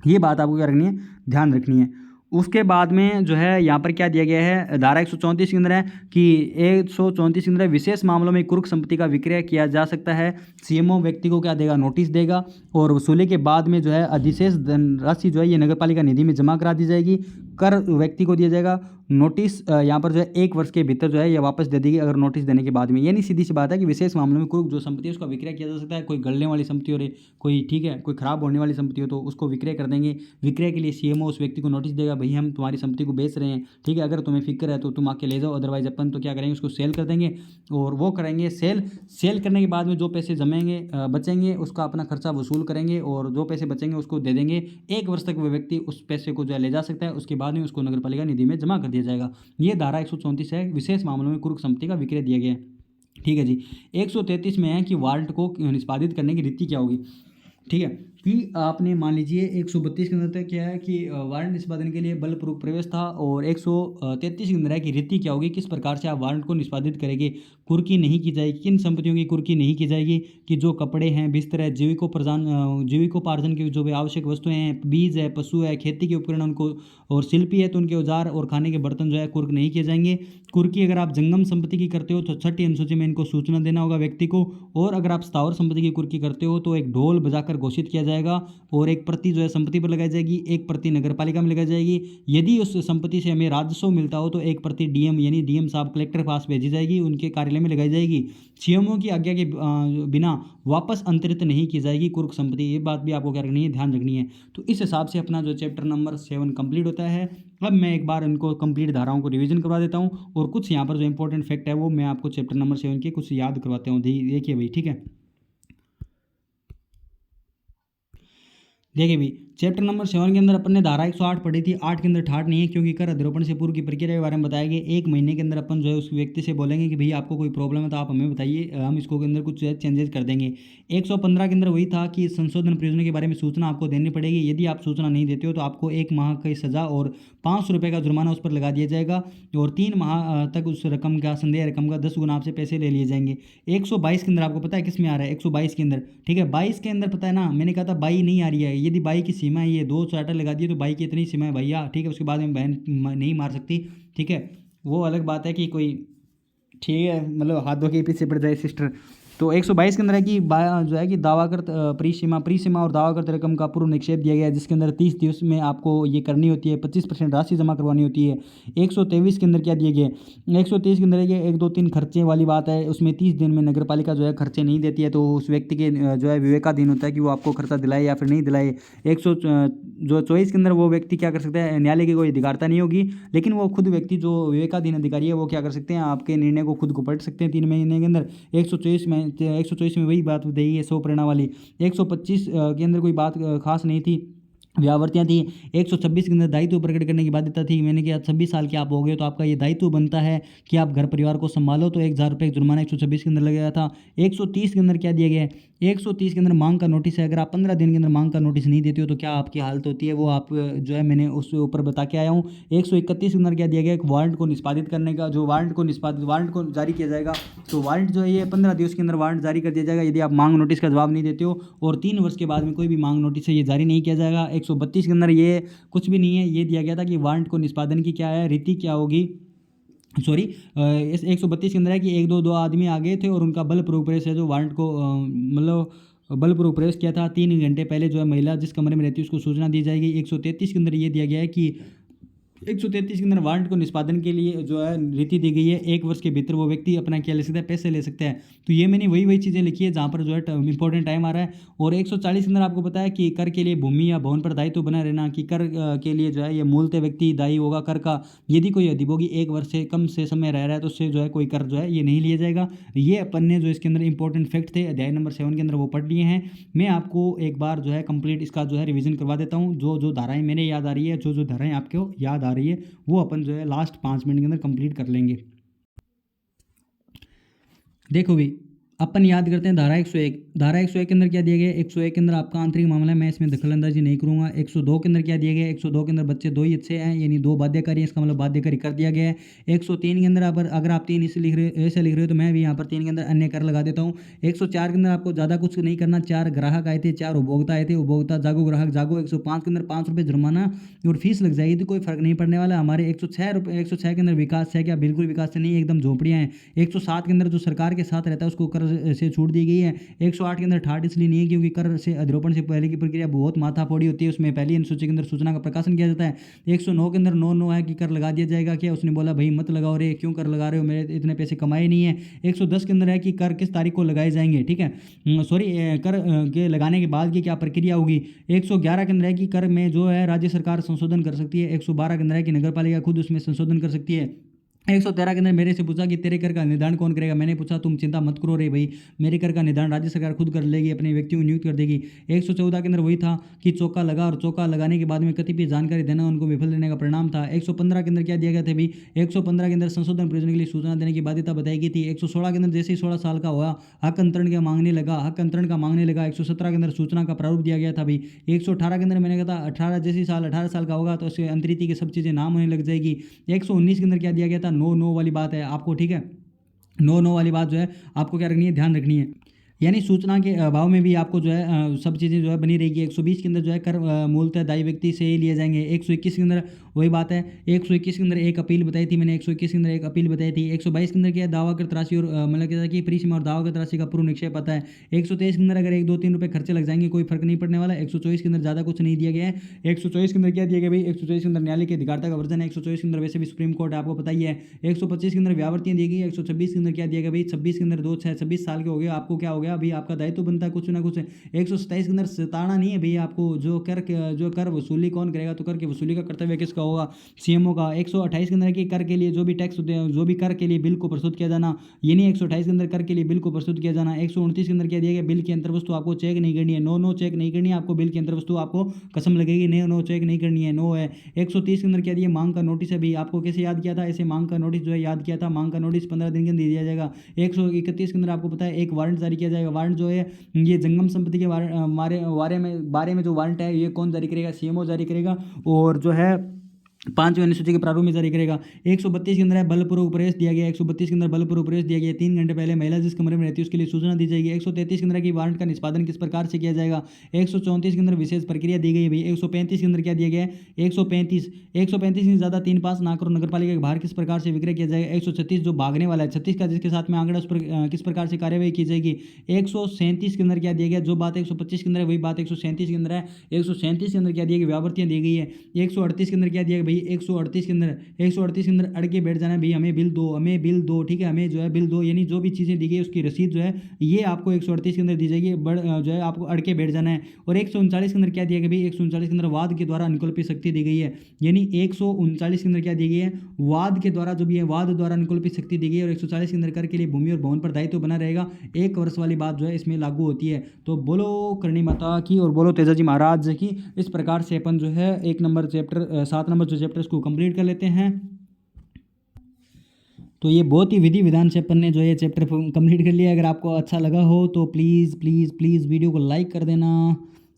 S1: ये बात आपको क्या रखनी है, ध्यान रखनी है। उसके बाद में जो है यहाँ पर क्या दिया गया है, धारा 134 के अंदर है कि 134 के अंदर विशेष मामलों में कुर्क संपत्ति का विक्रय किया जा सकता है। सीएमओ व्यक्ति को क्या देगा, नोटिस देगा, और वसूली के बाद में जो है अधिशेष धनराशि जो है ये नगरपालिका निधि में जमा करा दी जाएगी। कर व्यक्ति को दिया जाएगा, नोटिस यहाँ पर जो है 1 वर्ष के भीतर जो है ये वापस दे देगी अगर नोटिस देने के बाद में। यानी सीधी सी बात है कि विशेष मामलों में कुर्क जो संपत्ति है उसका विक्रय किया जा सकता है। कोई गलने वाली संपत्ति हो रही, कोई ठीक है, कोई खराब होने वाली संपत्ति हो तो उसको विक्रय कर देंगे। विक्रय के लिए सीएमओ उस व्यक्ति को नोटिस देगा, भाई हम तुम्हारी संपत्ति को बेच रहे हैं, ठीक है, अगर तुम्हें फिक्र है तो तुम आके ले जाओ, अदरवाइज अपन तो क्या करेंगे, उसको सेल कर देंगे। और वो करेंगे सेल करने के बाद में जो पैसे जमेंगे बचेंगे उसका अपना खर्चा वसूल करेंगे, और जो पैसे बचेंगे उसको दे देंगे। 1 वर्ष तक वो व्यक्ति उस पैसे को जो है ले जा सकता है, उसके बाद में उसको नगरपालिका निधि में जमा कर दिया जाएगा। ये धारा 134 है, विशेष मामलों में कुर्क संपत्ति का विक्रय दिया गया है, ठीक है जी। 133 में है कि वारंट को निष्पादित करने की रीति क्या होगी, ठीक है, कि आपने मान लीजिए 132 के अंदर तक क्या है कि वारंट निष्पादन के लिए बलपूर्वक प्रवेश था, और 133 के अंदर है कि रीति क्या होगी, किस प्रकार से आप वारंट को निष्पादित करेंगे। कुर्की नहीं की जाएगी, किन संपत्तियों की कुर्की नहीं की जाएगी, कि जो कपड़े हैं, बिस्तर है, जीविकोपार्जन की जो भी आवश्यक वस्तुएं हैं, बीज है, पशु है, खेती के उपकरण उनको, और शिल्पी है तो उनके औजार और खाने के बर्तन जो है कुर्क नहीं किए जाएंगे। कुर्की अगर आप जंगम संपत्ति की करते हो तो 6ठी अनुसूची में इनको सूचना देना होगा व्यक्ति को, और अगर आप स्थावर संपत्ति की कुर्की करते हो तो एक ढोल बजाकर घोषित किया जाएगा, और एक प्रति जो है संपत्ति पर लगाई जाएगी, एक प्रति नगरपालिका में लगाई जाएगी। यदि उस संपत्ति से हमें राजस्व मिलता हो तो एक प्रति डीएम यानी डीएम साहब कलेक्टर के पास भेजी जाएगी, उनके कार्यालय में लगाई जाएगी। सीएमओ की आज्ञा के बिना वापस अंतरित नहीं की जाएगी कुर्क संपत्ति। ये बात भी आपको क्या रखनी है, ध्यान रखनी है। तो इस हिसाब से अपना जो चैप्टर नंबर 7 कंप्लीट होता है। अब मैं एक बार इनको कंप्लीट धाराओं को रिवीजन करवा देता हूँ, और कुछ यहाँ पर जो इंपॉर्टेंट फैक्ट है वो मैं आपको चैप्टर नंबर 7 के कुछ याद करवाता हूँ। देखिए भाई, ठीक है, देखिए भी चैप्टर नंबर 7 के अंदर अपन ने धारा 108 पढ़ी थी। 8 के अंदर ठाट नहीं है, क्योंकि कर अधिरोपण से पूर्व की प्रक्रिया के बारे में बताया गया। 1 महीने के अंदर अपन जो है उस व्यक्ति से बोलेंगे कि भैया आपको कोई प्रॉब्लम है तो आप हमें बताइए, हम इसको के अंदर कुछ चेंजेस कर देंगे। 115 के अंदर वही था कि संशोधन प्रयोजनों के बारे में सूचना आपको देनी पड़ेगी। यदि आप सूचना नहीं देते हो तो आपको 1 माह की सज़ा और 500 रुपये का जुर्माना उस पर लगा दिया जाएगा, और 3 माह तक उस रकम का, संदेह रकम का 10 गुना आपसे पैसे ले लिए जाएंगे। 122 के अंदर आपको पता है किस में आ रहा है, 122 के अंदर, ठीक है। 22 के अंदर पता है ना, मैंने कहा था बाई नहीं आ रही है, यदि बाई की सीमा है, ये 2 चार्टर लगा दिए तो बाई की इतनी सीमा है भैया, ठीक है। उसके बाद में बहन नहीं मार सकती, ठीक है, वो अलग बात है कि कोई, ठीक है, मतलब हाथ धो के पीछे पड़ जाए सिस्टर, तो 122 के अंदर है कि जो है कि दावाकृत प्रीसीमा और दावाकृत रकम का पूर्व निक्षेप दिया गया है, जिसके अंदर 30 दिवस में आपको ये करनी होती है, 25% राशि जमा करवानी होती है। 123 के अंदर क्या दिया गया है, 123 के अंदर है कि 1 2 3 खर्चे वाली बात है, उसमें 30 दिन में नगर पालिका जो है खर्चे नहीं देती है, तो उस व्यक्ति के जो है विवेकाधीन होता है कि वो आपको खर्चा दिलाए या फिर नहीं दिलाए। 124 के अंदर वो व्यक्ति क्या कर सकता है, न्यायालय की कोई अधिकारता नहीं होगी, लेकिन वो खुद व्यक्ति जो विवेकाधीन अधिकारी है वो क्या कर सकते हैं, आपके निर्णय को खुद को पलट सकते हैं 3 महीने के अंदर। 124 में वही बात बताई है 100 परिणाम वाली। 125 के अंदर कोई बात खास नहीं थी, व्यावर्तियाँ थी। 126 के अंदर दायित्व प्रकट करने की बाध्यता थी। मैंने कहा 26 साल के आप हो गए तो आपका ये दायित्व बनता है कि आप घर परिवार को संभालो, तो 1000 रुपये जुर्माना 126 के अंदर लग गया था। 130 के अंदर क्या दिया गया है, 130 के अंदर मांग का नोटिस है। अगर आप 15 दिन के अंदर मांग का नोटिस नहीं देते हो तो क्या आपकी हालत होती है, वो आप जो है मैंने उस ऊपर बता के आया हूँ। 131 के अंदर क्या दिया गया, एक वारंट को निष्पादित करने का, जो वारंट को जारी किया जाएगा, तो वारंट जो है ये 15 दिवस के अंदर वारंट जारी कर दिया जाएगा यदि आप मांग नोटिस का जवाब नहीं देते हो, और 3 वर्ष के बाद में कोई भी मांग नोटिस है ये जारी नहीं किया जाएगा। 132 के अंदर ये कुछ भी नहीं है, ये दिया गया था कि वारंट को निष्पादन की क्या है, रीति क्या होगी। सॉरी, इस 132 के अंदर है कि 1 2 आदमी आ गए थे और उनका बलपूर्वक प्रवेश है, जो वारंट को मतलब बलपूर्वक प्रवेश किया था 3 घंटे पहले, जो है महिला जिस कमरे में रहती है उसको सूचना दी जाएगी। 133 के अंदर ये दिया गया है कि 133 के अंदर वारंट को निष्पादन के लिए जो है रीति दी गई है, 1 वर्ष के भीतर वो व्यक्ति अपना क्या ले सकता है, पैसे ले सकता है। तो ये मैंने वही चीज़ें लिखी है जहाँ पर जो है इंपॉर्टेंट टाइम आ रहा है। और 140 के अंदर आपको पता है कि कर के लिए भूमि या भवन पर दायित्व बना रहना, कि कर के लिए जो है ये मूलतः व्यक्ति दायी होगा कर का। यदि कोई अधिभोगी 1 वर्ष से कम से समय रह रहा है तो उससे जो है कोई कर जो है ये नहीं लिया जाएगा। ये अपन ने जो इसके अंदर इंपॉर्टेंट फैक्ट थे अध्याय नंबर 7 के अंदर वो पढ़ लिए हैं। मैं आपको एक बार जो है कंप्लीट इसका जो है रिवीजन करवा देता हूँ। जो धाराएं मेरे याद आ रही है, जो धाराएं आपको याद आ रही है, वो अपन जो है लास्ट 5 मिनट के अंदर कंप्लीट कर लेंगे। देखो भी अपन याद करते हैं धारा 101। धारा 101 के अंदर क्या दिया गया है, 101 के अंदर आपका आंतरिक मामला है, मैं इसमें दखलंदाजी नहीं करूंगा। 102 के अंदर क्या दिया गया है, 102 के अंदर बच्चे 2 ही अच्छे हैं, यानी 2 बाध्यकारी हैं, इसका मतलब बाध्यकारी कर दिया गया है। 103 के अंदर अगर आप 3 ऐसे लिख रहे हो तो मैं भी यहाँ पर 3 के अंदर अन्य कर लगा देता हूँ। 104 के अंदर आपको ज़्यादा कुछ नहीं करना, 4 ग्राहक आए थे, 4 उपभोक्ता आए थे, उपभोक्ता जागो ग्राहक जागो। 105 के अंदर 5 रुपये जुर्माना और फीस लग जाएगी, तो कोई फर्क नहीं पड़ने वाला हमारे। 106 के अंदर विकास है क्या, बिल्कुल विकास से नहीं, एकदम झोपड़ियाँ हैं। 107 के अंदर जो सरकार के साथ रहता है उसको कर से छूट दी गई है। 108 के अंदर ठाट इसलिए नहीं है क्योंकि कर से अधिरोपण से पहले की प्रक्रिया बहुत माथाफोड़ी होती है, उसमें पहली अनुसूची के अंदर सूचना का प्रकाशन किया जाता है। 109 के अंदर नो है कि कर लगा दिया जाएगा क्या, उसने बोला भाई मत लगाओ रे, क्यों कर लगा रहे हो, मेरे इतने पैसे कमाए नहीं है। 110 के अंदर है कि कर किस तारीख को लगाए जाएंगे, ठीक है, सॉरी, कर के लगाने के बाद की क्या प्रक्रिया होगी। 111 के अंदर है कि कर में जो है राज्य सरकार संशोधन कर सकती है। 112 के अंदर है कि नगर पालिका खुद उसमें संशोधन कर सकती है। 113 के अंदर मेरे से पूछा कि तेरे कर का निर्धारण कौन करेगा, मैंने पूछा तुम चिंता मत करो रे भाई, मेरे कर का निर्धारण राज्य सरकार खुद कर लेगी, अपने व्यक्तियों को नियुक्त कर देगी। 114 के अंदर वही था कि चौका लगा और चौका लगाने के बाद में कतिपय जानकारी देना उनको विफल देने का परिणाम था। 115 के अंदर क्या दिया गया था भाई, 115 के अंदर संशोधन प्रयोजन के लिए सूचना देने की बाध्यता बताई गई थी। 116 के अंदर जैसे ही 16 साल का हुआ हक अंतरण का मांगने लगा, 117 के अंदर सूचना का प्रारूप दिया गया था भाई। 118 के अंदर मैंने कहा था 18 साल का होगा तो उसके अंतरीति की सब चीज़ें नाम होने लग जाएगी। 119 के अंदर क्या दिया गया था, नो वाली बात है आपको, ठीक है, नो वाली बात जो है आपको क्या रखनी है, ध्यान रखनी है, यानी सूचना के अभाव में भी आपको जो है सब चीज़ें जो है बनी रहेगी। 120 के अंदर जो है कर मूलतः दायी व्यक्ति से ही लिए जाएंगे। 121 के अंदर वही बात है, 121 के अंदर एक अपील बताई थी मैंने, 121 के अंदर एक अपील बताई थी। 122 के अंदर क्या है, दावाकृत राशि और मतलब क्या कि प्रीसीमा और दावाकृत राशि का पूर्व निक्षेप आता है। 123 के अंदर अगर 1 2 3 रुपये खर्चे लग जाएंगे कोई फर्क नहीं पड़ने वाला। 124 के अंदर ज़्यादा कुछ नहीं दिया गया है। 124 के अंदर क्या दिया गया भाई, 124 के अंदर न्यायालय की अधिकारता का वर्जन है। 124 के अंदर वैसे भी सुप्रीम कोर्ट आपको पता ही है। 125 के अंदर व्यावर्तियाँ दी गई। 126 के अंदर क्या दिया गया भाई, 26 के अंदर 2 6 26 साल के हो गए, आपको क्या हो गया अभी, आपका दायित्व बनता है कुछ ना कुछ। 127 के अंदर सताना नहीं है भैया आपको, जो कर वसूली कौन करेगा, तो कर की वसूली का कर्तव्य किसका होगा, सीएमओ का। 128 के अंदर की कर के लिए जो भी टैक्स होते हैं, जो भी कर के लिए बिल को प्रस्तुत किया जाना, ये नहीं 128 के अंदर कर के लिए बिल को प्रस्तुत किया जाना। 129 के अंदर क्या दिया गया, बिल की अंतर्वस्तु आपको चेक नहीं करनी है, नो चेक नहीं करनी है आपको, बिल की अंतर्वस्तु आपको कसम लगेगी, नो चेक नहीं करनी है, नो है। 130 के अंदर क्या दिया, मांग का नोटिस है भाई, आपको कैसे याद किया था, ऐसे मांग का नोटिस जो है याद किया था, मांग का नोटिस 15 दिन के अंदर दिया जाएगा। 131 के अंदर आपको पता है एक वारंट जारी किया जाएगा। वारंट जो है ये जंगम संपत्ति के बारे में जो वारंट है ये कौन जारी करेगा, सीएमओ जारी करेगा। और जो है पांचवें अनुसूची के प्रारूप में जारी करेगा। 132 के अंदर है बलपूर्वक प्रवेश दिया गया, 132 के अंदर बलपूर्वक प्रवेश दिया गया, 3 घंटे पहले महिला जिस कमरे में रहती है उसके लिए सूचना दी जाएगी। 133 के अंदर की वारंट का निष्पादन किस प्रकार से किया जाएगा। 134 के अंदर विशेष प्रक्रिया दी गई है भाई। 135 के अंदर क्या दिया गया है, 135 से ज़्यादा 3 पास ना करो, नगर पालिका के बाहर किस प्रकार से विक्रय किया जाएगा। 136 जो भागने वाला है 36 का जिसके साथ में आंकड़ा उस पर किस प्रकार से कार्यवाही की जाएगी। 137 के अंदर क्या दिया गया, जो बात 125 के अंदर है वही बात 137 के अंदर है। 137 के अंदर क्या दिया गया, व्यावृत्तियां दी गई है। 138 के अंदर क्या दिया गया भाई, 138 के अंदर अड़ के बैठ जाना है भाई, हमें बिल दो, हमें बिल दो, ठीक है, हमें जो है बिल दो, यानी जो भी चीज़ें दी गई उसकी रसीद जो है ये आपको 138 के अंदर दी जाएगी, जो है आपको अड़ के बैठ जाना है। और 139 के अंदर क्या दिया गया भाई, 139 के अंदर वाद के द्वारा अनुकल्पित शक्ति दी गई है, यानी 139 के अंदर क्या दी गई है, वाद के द्वारा जो भी है वाद द्वारा अनुकल्पित शक्ति दी गई है। और 140 के अंदर कर के लिए भूमि और भवन पर दायित्व बना रहेगा, 1 वर्ष वाली बात जो है इसमें लागू होती है। तो बोलो करणी माता की और बोलो तेजाजी महाराज की। इस प्रकार से अपन जो है 1 नंबर चैप्टर 7 नंबर जो चैप्टर इसको कंप्लीट कर लेते हैं। तो ये बहुत ही विधि विधान से अपन ने जो ये चैप्टर कंप्लीट कर लिया। अगर आपको अच्छा लगा हो तो प्लीज़ प्लीज़ प्लीज़ वीडियो को लाइक कर देना,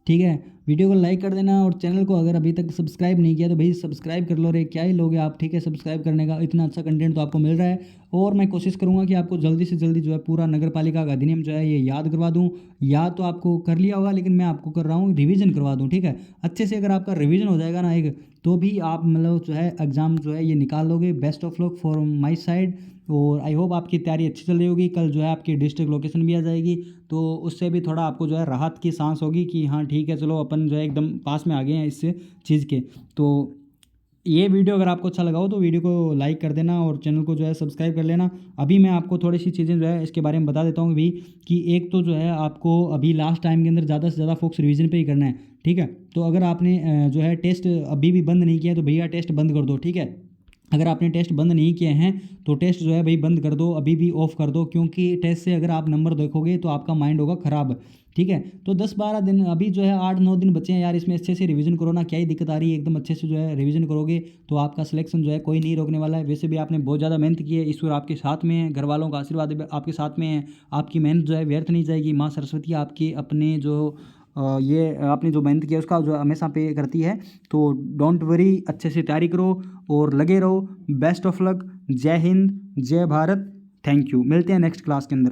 S1: ठीक है, वीडियो को लाइक कर देना। और चैनल को अगर अभी तक सब्सक्राइब नहीं किया तो भाई सब्सक्राइब कर लो रे, क्या ही लोगे आप, ठीक है, सब्सक्राइब करने का, इतना अच्छा कंटेंट तो आपको मिल रहा है। और मैं कोशिश करूंगा कि आपको जल्दी से जल्दी जो है पूरा नगर पालिका का अधिनियम जो है ये याद करवा दूं। याद तो आपको कर लिया होगा लेकिन मैं आपको कर रहा हूँ रिवीजन करवा दूँ, ठीक है। अच्छे से अगर आपका रिवीजन हो जाएगा ना एक, तो भी आप मतलब जो है एग्ज़ाम जो है ये निकाल लोगे। Best of luck for my side. और आई होप आपकी तैयारी अच्छी चल रही होगी। कल जो है आपकी डिस्ट्रिक्ट लोकेशन भी आ जाएगी, तो उससे भी थोड़ा आपको जो है राहत की सांस होगी कि हाँ ठीक है चलो अपन जो है एकदम पास में आ गए हैं इस चीज़ के। तो ये वीडियो अगर आपको अच्छा लगा हो तो वीडियो को लाइक कर देना और चैनल को जो है सब्सक्राइब कर लेना। अभी मैं आपको थोड़ी सी चीज़ें जो है इसके बारे में बता देता हूँ भी, कि एक तो जो है आपको अभी लास्ट टाइम के अंदर ज़्यादा से ज़्यादा फोकस रिवीजन पे ही करना है, ठीक है। तो अगर आपने जो है टेस्ट अभी भी बंद नहीं किया तो भैया टेस्ट बंद कर दो, ठीक है। अगर आपने टेस्ट बंद नहीं किए हैं तो टेस्ट जो है भाई बंद कर दो, अभी भी ऑफ कर दो, क्योंकि टेस्ट से अगर आप नंबर देखोगे तो आपका माइंड होगा ख़राब, ठीक है। तो 10-12 दिन अभी जो है 8-9 दिन बचे हैं यार, इसमें अच्छे से रिवीजन करो ना, क्या ही दिक्कत आ रही है, एकदम अच्छे से जो है रिवीजन करोगे तो आपका सिलेक्शन जो है कोई नहीं रोकने वाला है। वैसे भी आपने बहुत ज़्यादा मेहनत की है, ईश्वर आपके साथ में है, घर वालों का आशीर्वाद आपके साथ में है, आपकी मेहनत जो है व्यर्थ नहीं जाएगी। माँ सरस्वती आपकी अपने जो ये आपने जो मेहनत किया उसका जो हमेशा पे करती है। तो डोंट वरी, अच्छे से तैयारी करो और लगे रहो। Best of luck. जय हिंद, जय भारत। Thank you. मिलते हैं नेक्स्ट क्लास के अंदर।